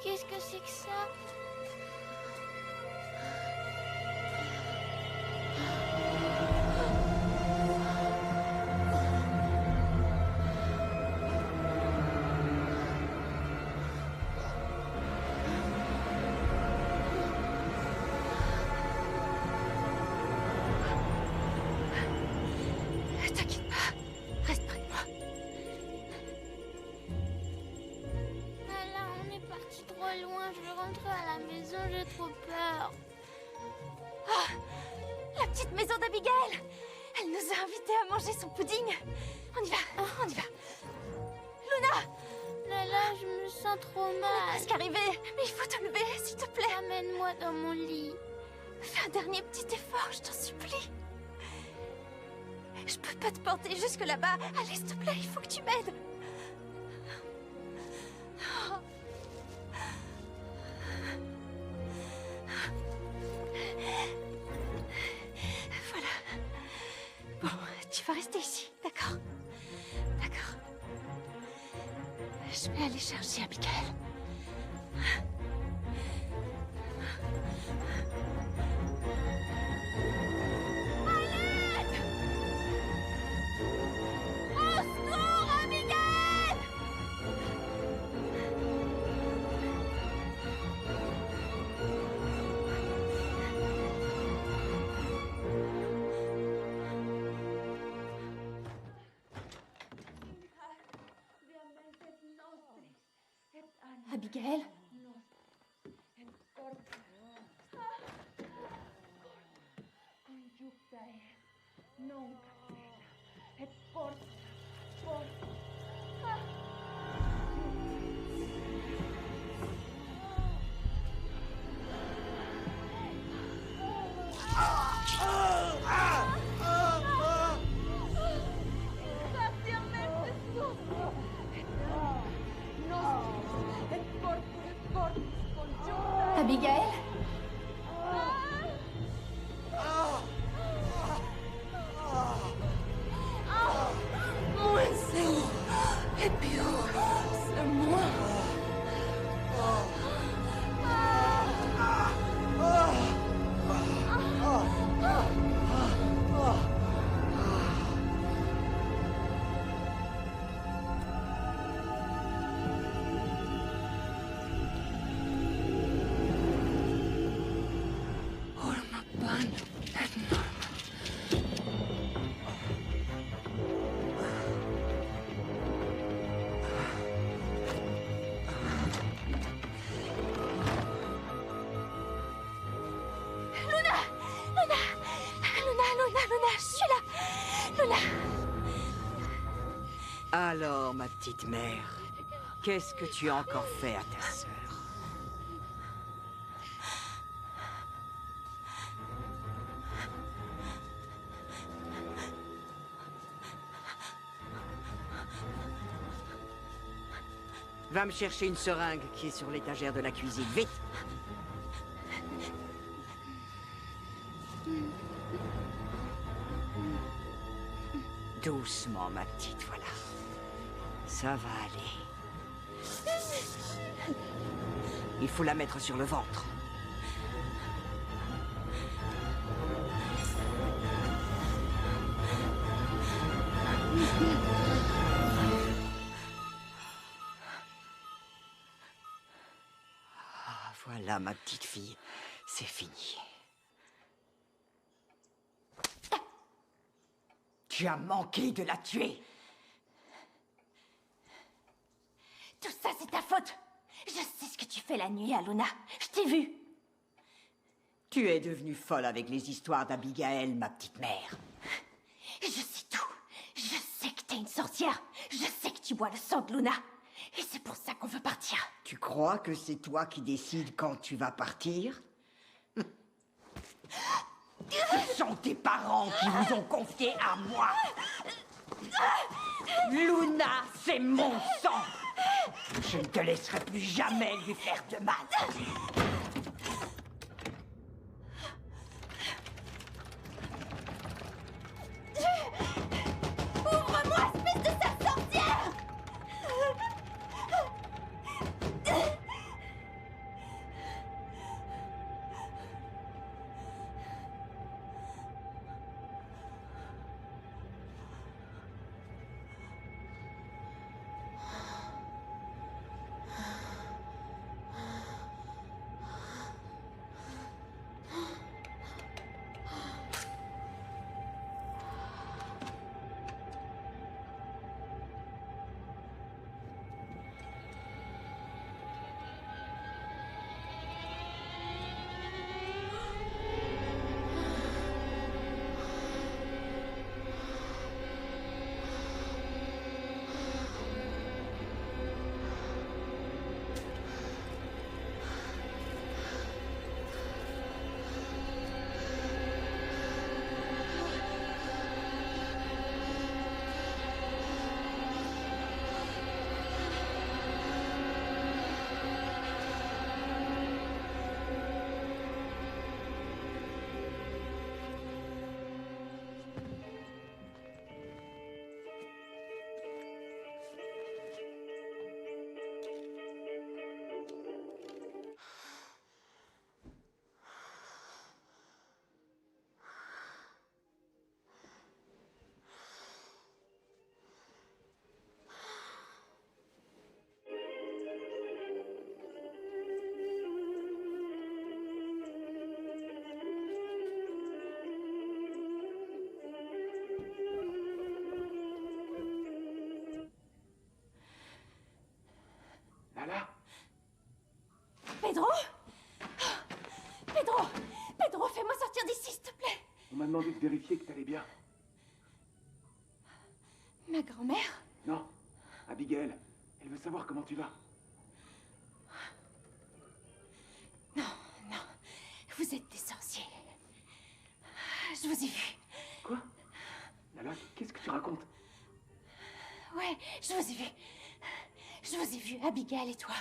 Qu'est-ce que c'est que ça? T'inquiète pas, reste près de moi. Là, on est parti trop loin. Je veux rentrer à la maison, j'ai trop peur. Ah, la petite maison d'Abigail. Elle nous a invités à manger son pudding. On y va, on y va. Luna, Là, je me sens trop on est mal. presque arrivé. Mais il faut te lever, s'il te plaît. Amène-moi dans mon lit. Fais un dernier petit effort, je t'en supplie. Je peux pas te porter jusque là-bas. Allez, s'il te plaît, il faut que tu m'aides. Voilà. Bon, tu vas rester ici, d'accord? D'accord. Je vais aller chercher Abigail. Au secours, Abigail! Abigail? Abigail? Moins c'est et puis c'est moi. Luna, je suis là. Luna. Alors, ma petite mère, qu'est-ce que tu as encore fait à ta sœur? Va me chercher une seringue qui est sur l'étagère de la cuisine, vite! Doucement, ma petite, voilà. Ça va aller. Il faut la mettre sur le ventre. Ah, voilà, ma petite fille. C'est fini. Tu as manqué de la tuer. Tout ça, c'est ta faute. Je sais ce que tu fais la nuit à Luna. Je t'ai vue. Tu es devenue folle avec les histoires d'Abigail, ma petite mère. Je sais tout. Je sais que t'es une sorcière. Je sais que tu bois le sang de Luna. Et c'est pour ça qu'on veut partir. Tu crois que c'est toi qui décides quand tu vas partir? Ce sont tes parents qui vous ont confié à moi. Luna, c'est mon sang. Je ne te laisserai plus jamais lui faire de mal. Ouvre-moi, espèce de sale sorcière! Lala? Pedro? Pedro! Pedro, fais-moi sortir d'ici, s'il te plaît! On m'a demandé de vérifier que t'allais bien. Ma grand-mère? Non, Abigail. Elle veut savoir comment tu vas. Non, non. Vous êtes des sorciers. Je vous ai vu. Quoi? Lala, qu'est-ce que tu racontes? Ouais, je vous ai vu. Je vous ai vu, Abigail et toi.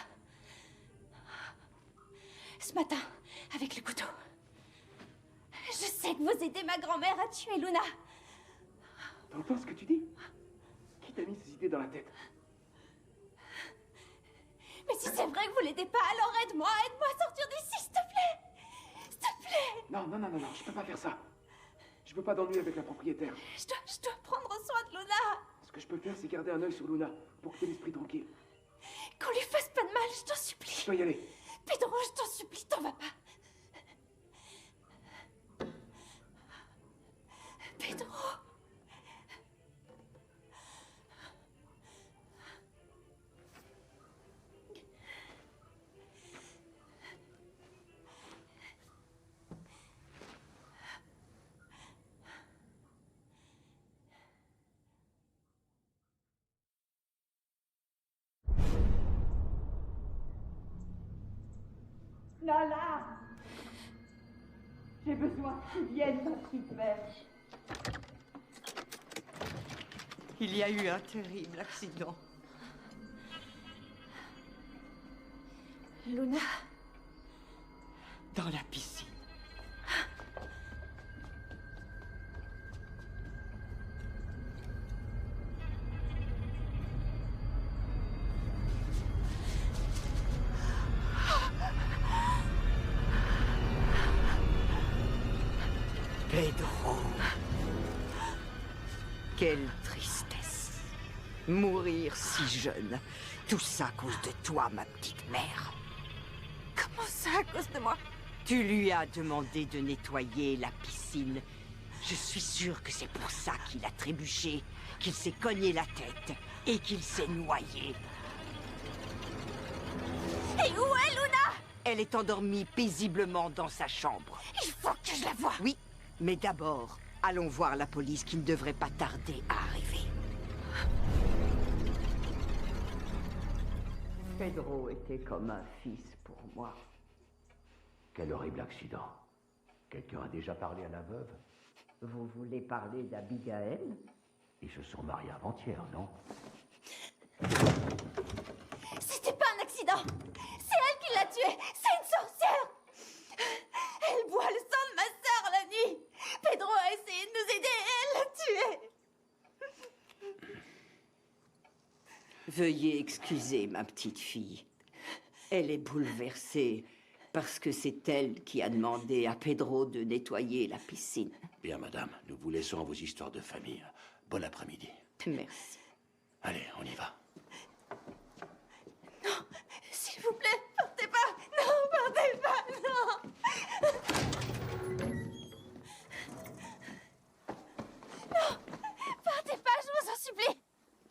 Ce matin, avec le couteau. Je sais que vous aidez ma grand-mère à tuer Luna. T'entends ce que tu dis? Qui t'a mis ces idées dans la tête? Mais si c'est vrai que vous l'aidez pas, alors aide-moi à sortir d'ici, s'il te plaît. S'il te plaît. Non, non, non, non, non, je peux pas faire ça. Je veux pas d'ennui avec la propriétaire. Je dois prendre soin de Luna. Ce que je peux faire, c'est garder un œil sur Luna, pour que t'aies l'esprit tranquille. Qu'on lui fasse pas de mal, je t'en supplie. Je dois y aller. Pedro, je t'en supplie, t'en vas pas. Pedro. Lala! J'ai besoin que tu viennes, ma petite mère. Il y a eu un terrible accident. Luna? Dans la piscine. Pedro. Quelle tristesse. Mourir si jeune. Tout ça à cause de toi, ma petite mère. Comment ça, à cause de moi? Tu lui as demandé de nettoyer la piscine. Je suis sûre que c'est pour ça qu'il a trébuché, qu'il s'est cogné la tête et qu'il s'est noyé. Et où est Luna? Elle est endormie paisiblement dans sa chambre. Il faut que je la voie. Oui, mais d'abord, allons voir la police qui ne devrait pas tarder à arriver. Pedro était comme un fils pour moi. Quel horrible accident. Quelqu'un a déjà parlé à la veuve? Vous voulez parler d'Abigail? Ils se sont mariés avant-hier, non? C'était pas un accident. C'est elle qui l'a tué. C'est une sorcière. Elle boit le sang de ma sœur la nuit. Pedro a essayé de nous aider et elle l'a tuée. Veuillez excuser ma petite fille. Elle est bouleversée parce que c'est elle qui a demandé à Pedro de nettoyer la piscine. Bien, madame, nous vous laissons à vos histoires de famille. Bon après-midi. Merci. Allez, on y va. Non, s'il vous plaît, partez pas. Non, partez pas, non. Non, partez pas, je vous en supplie.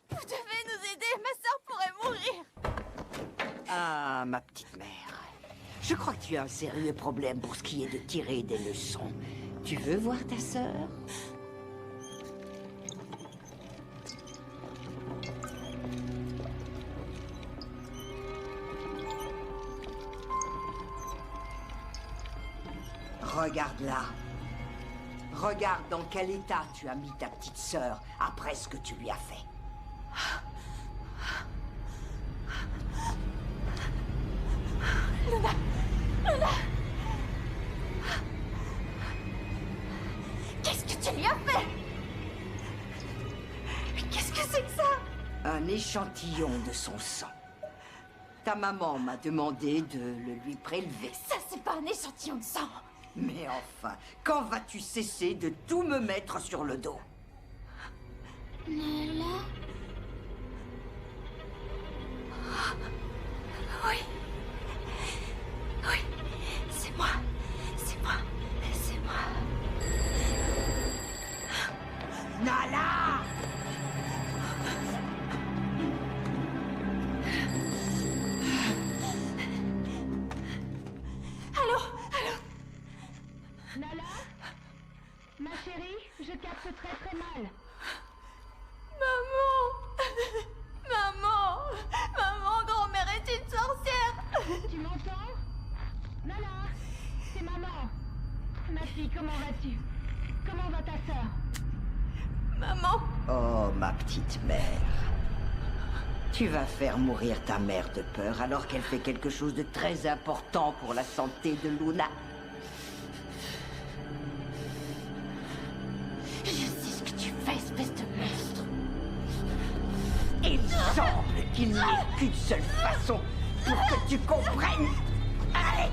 Vous devez nous aider, ma sœur pourrait mourir. Ah, ma petite mère. Je crois que tu as un sérieux problème pour ce qui est de tirer des leçons. Tu veux voir ta sœur? Regarde-la. Regarde dans quel état tu as mis ta petite sœur après ce que tu lui as fait. Luna! Luna! Qu'est-ce que tu lui as fait? Mais qu'est-ce que c'est que ça? Un échantillon de son sang. Ta maman m'a demandé de le lui prélever. Ça, c'est pas un échantillon de sang. Mais enfin, quand vas-tu cesser de tout me mettre sur le dos? Nala? Oui. Oui, c'est moi. C'est moi. C'est moi. Nala! Allô? Allô? Nala? Ma chérie, je capte très très mal. Maman! Maman! Maman, grand-mère est une sorcière! Tu m'entends? Nala? C'est maman. Ma fille, comment vas-tu? Comment va ta sœur? Maman! Oh, ma petite mère. Tu vas faire mourir ta mère de peur alors qu'elle fait quelque chose de très important pour la santé de Luna. Je sais ce que tu fais, espèce de monstre. Il semble qu'il n'y ait qu'une seule façon pour que tu comprennes. Allez!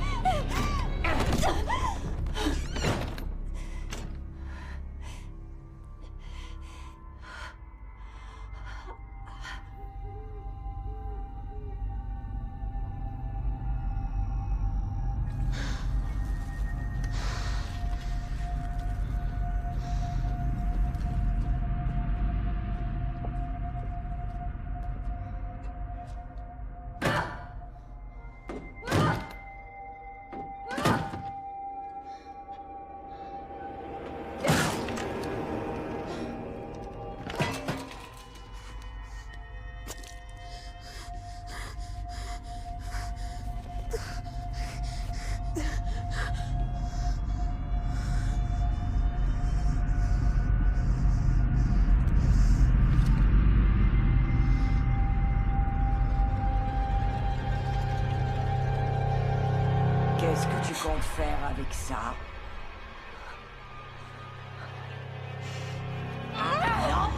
Qu'est-ce que tu comptes faire avec ça? Non!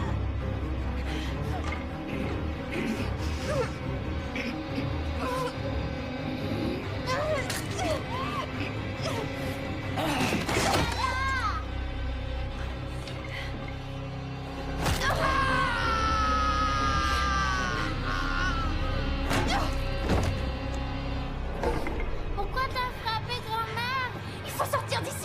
Pourquoi t'as frappé grand-mère? Il faut sortir d'ici!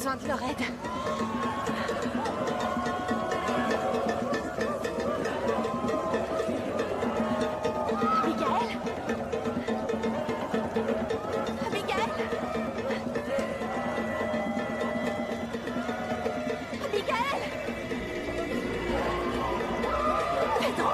besoin de leur aide. Abigail? Abigail? Abigail? Pedro?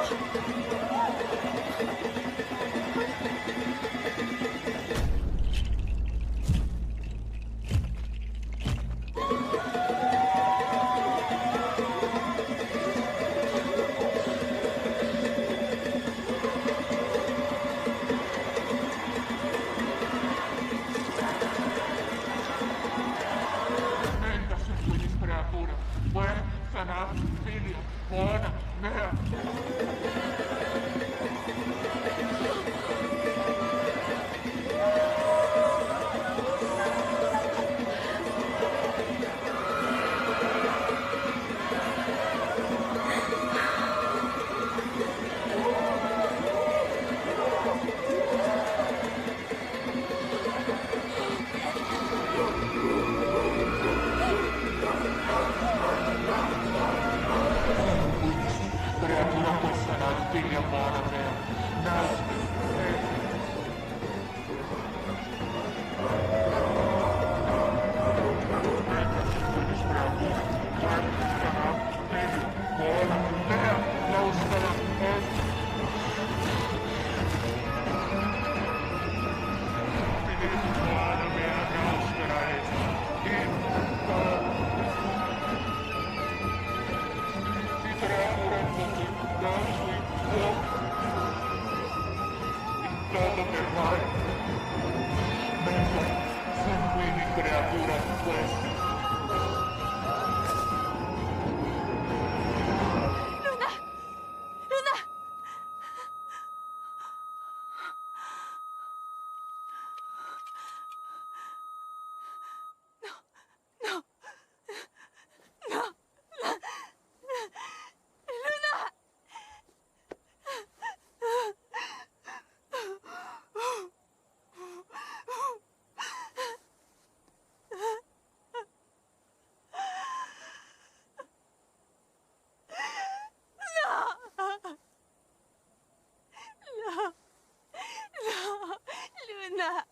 Luna,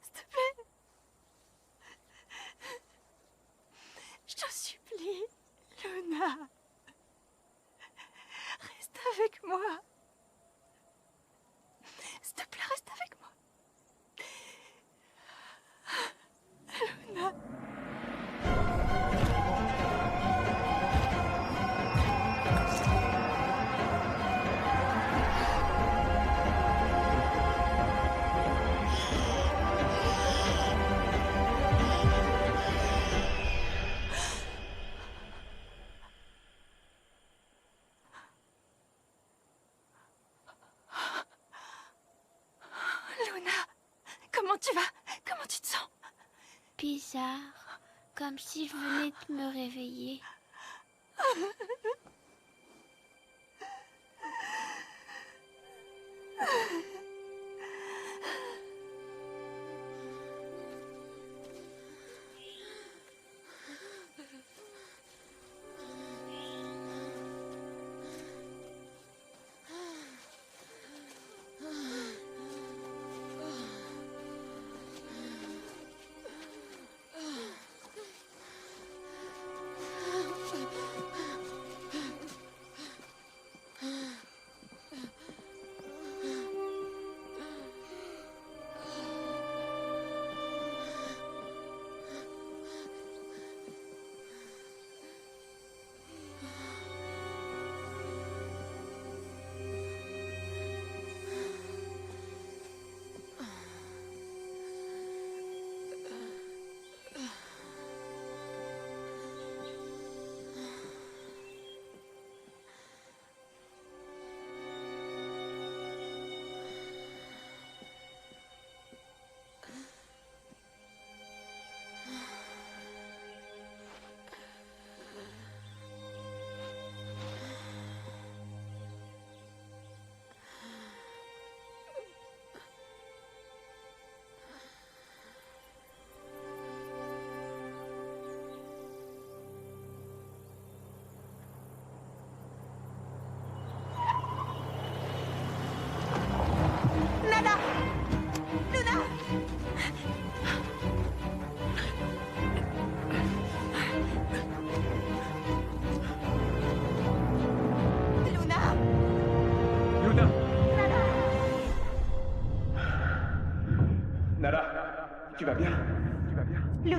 s'il te plaît. Je te supplie, Luna. Reste avec moi. S'il te plaît, reste avec moi. Luna. Luna, comment tu vas? Comment tu te sens? Bizarre, comme si je venais de me réveiller.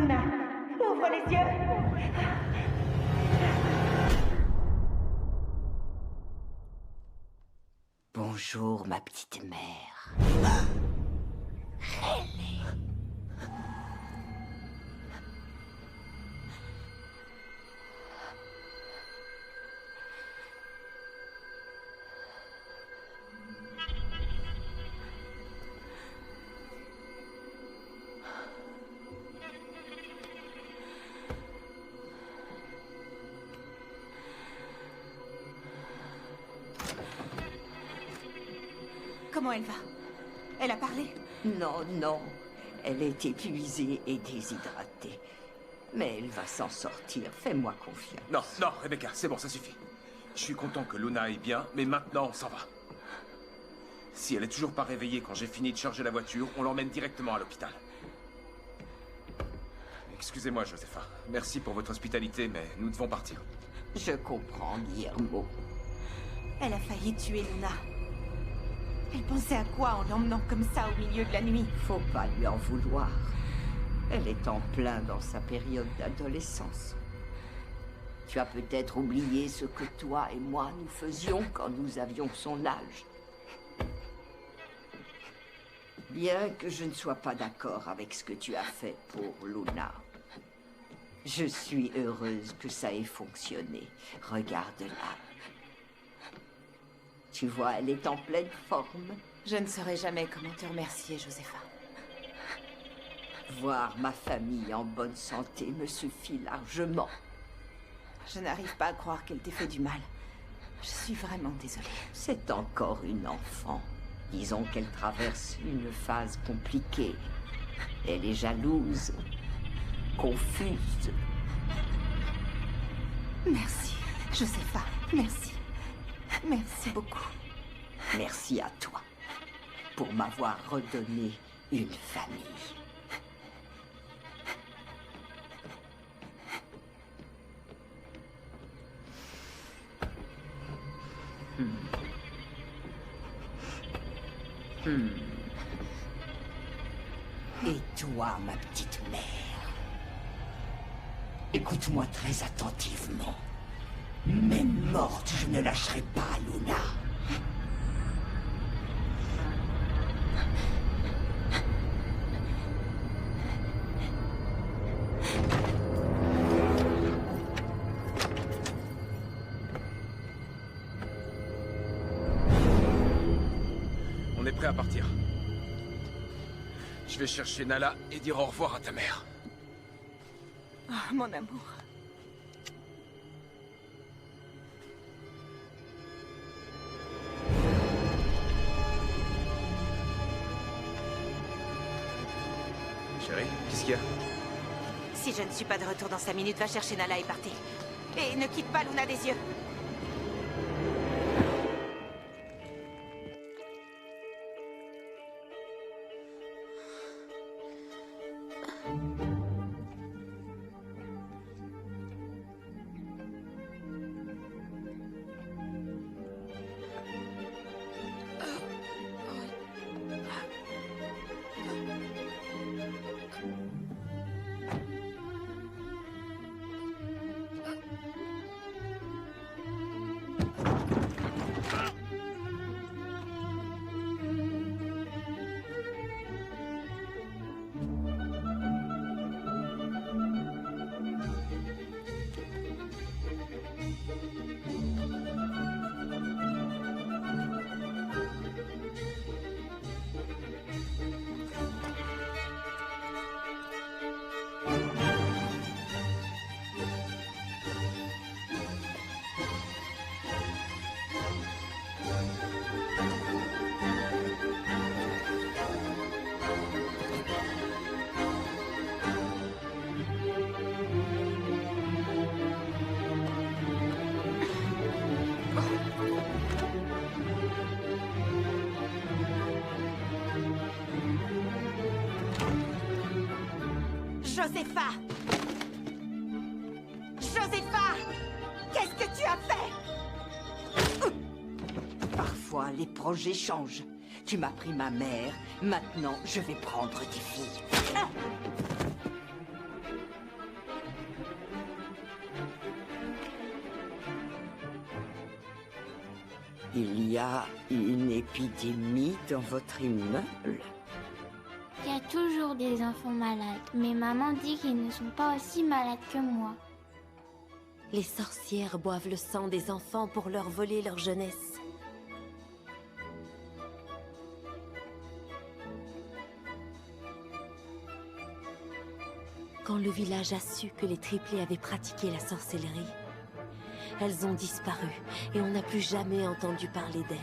Luna. Ouvre les yeux. Bonjour, ma petite mère. Comment elle va? Elle a parlé? Non, non. Elle est épuisée et déshydratée. Mais elle va s'en sortir. Fais-moi confiance. Non, non, Rebecca, c'est bon, ça suffit. Je suis content que Luna aille bien, mais maintenant, on s'en va. Si elle est toujours pas réveillée quand j'ai fini de charger la voiture, on l'emmène directement à l'hôpital. Excusez-moi, Josepha. Merci pour votre hospitalité, mais nous devons partir. Je comprends, Guillermo. Elle a failli tuer Luna. Elle pensait à quoi en l'emmenant comme ça au milieu de la nuit? Faut pas lui en vouloir. Elle est en plein dans sa période d'adolescence. Tu as peut-être oublié ce que toi et moi nous faisions quand nous avions son âge. Bien que je ne sois pas d'accord avec ce que tu as fait pour Luna, je suis heureuse que ça ait fonctionné. Regarde-la. Tu vois, elle est en pleine forme. Je ne saurais jamais comment te remercier, Josepha. Voir ma famille en bonne santé me suffit largement. Je n'arrive pas à croire qu'elle t'ait fait du mal. Je suis vraiment désolée. C'est encore une enfant. Disons qu'elle traverse une phase compliquée. Elle est jalouse, confuse. Merci, Josepha. Merci. Merci beaucoup. Merci à toi pour m'avoir redonné une famille. Et toi, ma petite mère, écoute-moi très attentivement. Même morte, je ne lâcherai pas Luna. On est prêt à partir. Je vais chercher Nala et dire au revoir à ta mère. Oh, mon amour. Chérie, qu'est-ce qu'il y a? Si je ne suis pas de retour dans 5 minutes, va chercher Nala et partez. Et ne quitte pas Luna des yeux. Josepha! Josepha! Qu'est-ce que tu as fait? Parfois, les projets changent. Tu m'as pris ma mère, maintenant je vais prendre tes filles. Il y a une épidémie dans votre immeuble? Il y a toujours des enfants malades, mais maman dit qu'ils ne sont pas aussi malades que moi. Les sorcières boivent le sang des enfants pour leur voler leur jeunesse. Quand le village a su que les triplés avaient pratiqué la sorcellerie, elles ont disparu et on n'a plus jamais entendu parler d'elles.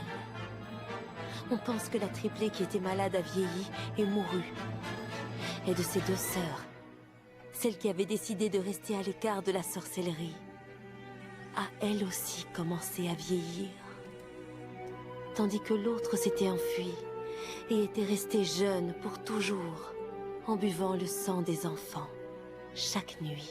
On pense que la triplée qui était malade a vieilli et mouru. Et de ses deux sœurs, celle qui avait décidé de rester à l'écart de la sorcellerie, a elle aussi commencé à vieillir. Tandis que l'autre s'était enfuie et était restée jeune pour toujours, en buvant le sang des enfants, chaque nuit.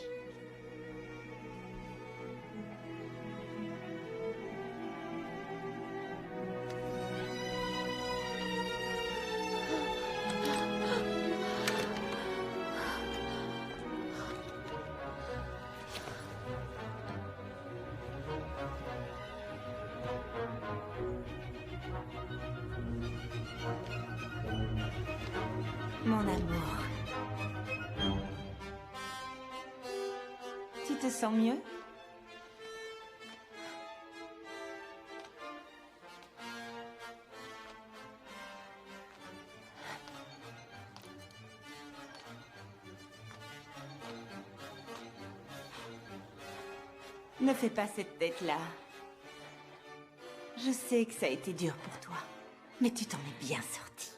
Mon amour. Tu te sens mieux? Ne fais pas cette tête-là. Je sais que ça a été dur pour toi, mais tu t'en es bien sorti.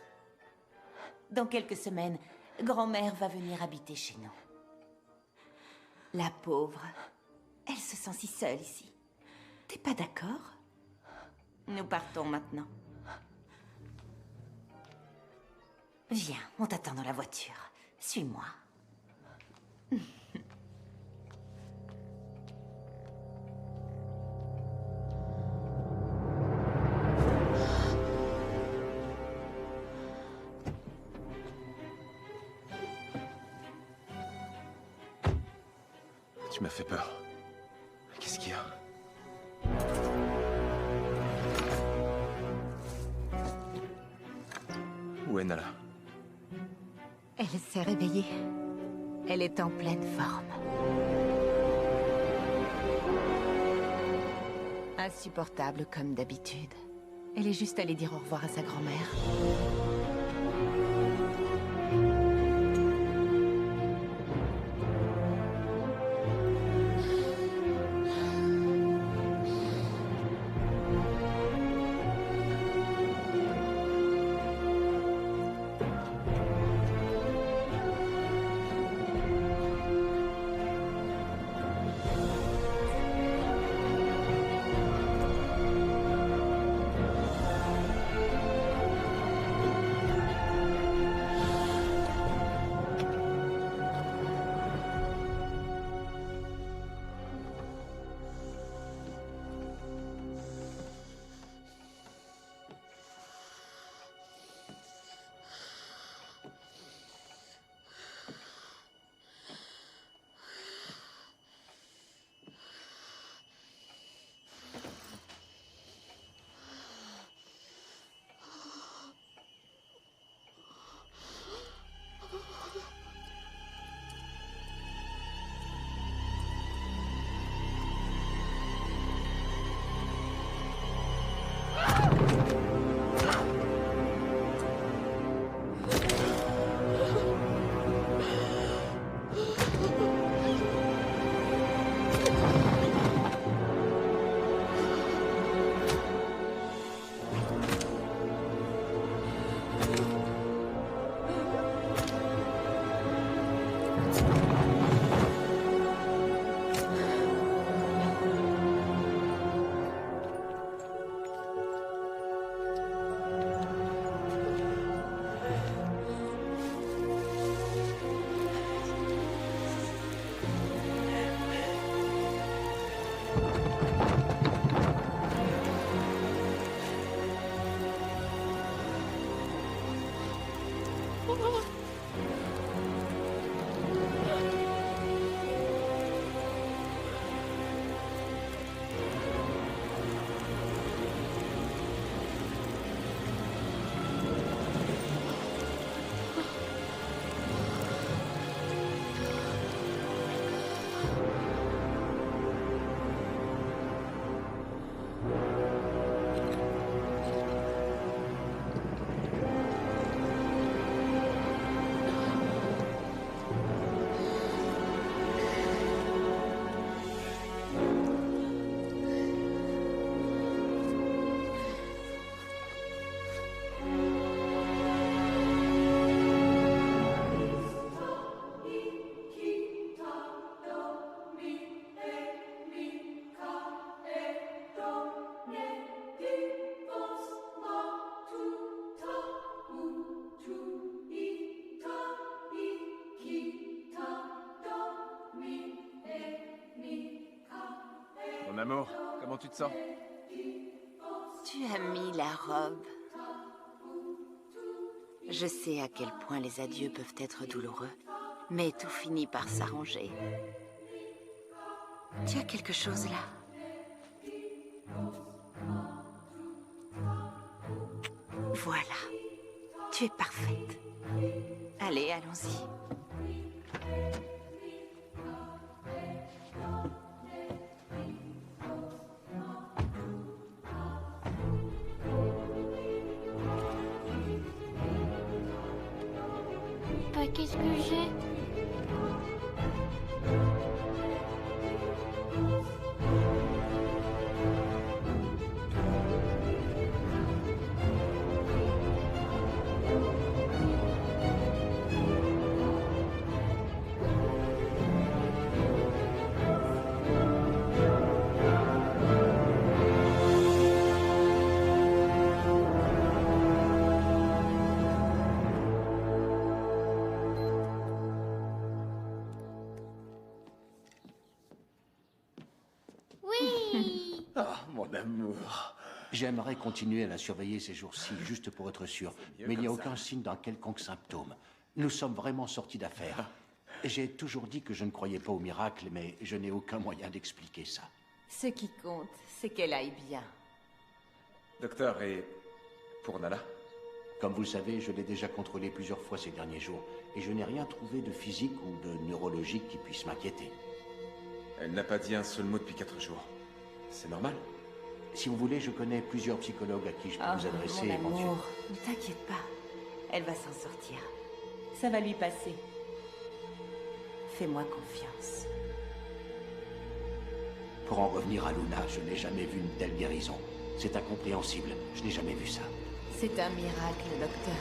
Dans quelques semaines, grand-mère va venir habiter chez nous. La pauvre, elle se sent si seule ici. T'es pas d'accord? Nous partons maintenant. Viens, on t'attend dans la voiture. Suis-moi. Tu m'as fait peur. Qu'est-ce qu'il y a? Où est Nala? Elle s'est réveillée. Elle est en pleine forme. Insupportable comme d'habitude. Elle est juste allée dire au revoir à sa grand-mère. amour, comment tu te sens? Tu as mis la robe. Je sais à quel point les adieux peuvent être douloureux, mais tout finit par s'arranger. Tu as quelque chose là? Voilà. Tu es parfaite. Allez, allons-y. Bah, qu'est-ce que j'ai? Oui. Ah, mon amour. J'aimerais continuer à la surveiller ces jours-ci, juste pour être sûr. Mais il n'y a aucun signe d'un quelconque symptôme. Nous sommes vraiment sortis d'affaire. J'ai toujours dit que je ne croyais pas au miracle, mais je n'ai aucun moyen d'expliquer ça. Ce qui compte, c'est qu'elle aille bien. Docteur, et pour Nala? Comme vous le savez, je l'ai déjà contrôlée plusieurs fois ces derniers jours, et je n'ai rien trouvé de physique ou de neurologique qui puisse m'inquiéter. Elle n'a pas dit un seul mot depuis 4 jours. C'est normal? Si vous voulez, je connais plusieurs psychologues à qui je peux vous adresser mon éventuellement. amour, ne t'inquiète pas. Elle va s'en sortir. Ça va lui passer. Fais-moi confiance. Pour en revenir à Luna, je n'ai jamais vu une telle guérison. C'est incompréhensible. Je n'ai jamais vu ça. C'est un miracle, docteur.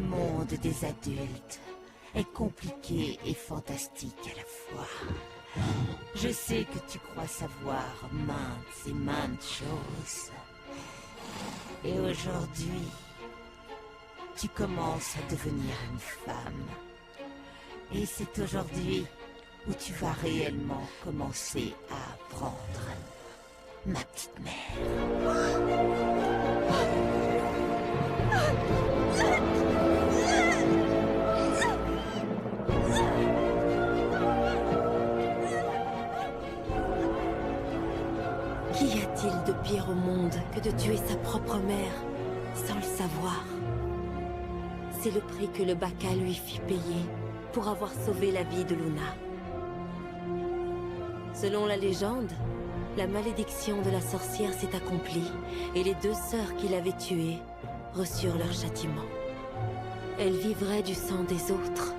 monde des adultes est compliqué et fantastique à la fois. Je sais que tu crois savoir maintes et maintes choses. Et aujourd'hui, tu commences à devenir une femme. Et c'est aujourd'hui où tu vas réellement commencer à apprendre, ma petite mère. Qu'y a-t-il de pire au monde que de tuer sa propre mère sans le savoir? C'est le prix que le Baka lui fit payer pour avoir sauvé la vie de Luna. Selon la légende, la malédiction de la sorcière s'est accomplie et les 2 sœurs qui l'avaient tuée reçurent leur châtiment. Elles vivraient du sang des autres,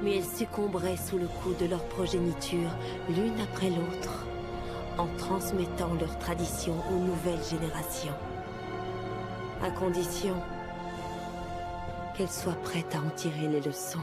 mais elles succomberaient sous le coup de leur progéniture l'une après l'autre, en transmettant leur tradition aux nouvelles générations, à condition qu'elles soient prêtes à en tirer les leçons.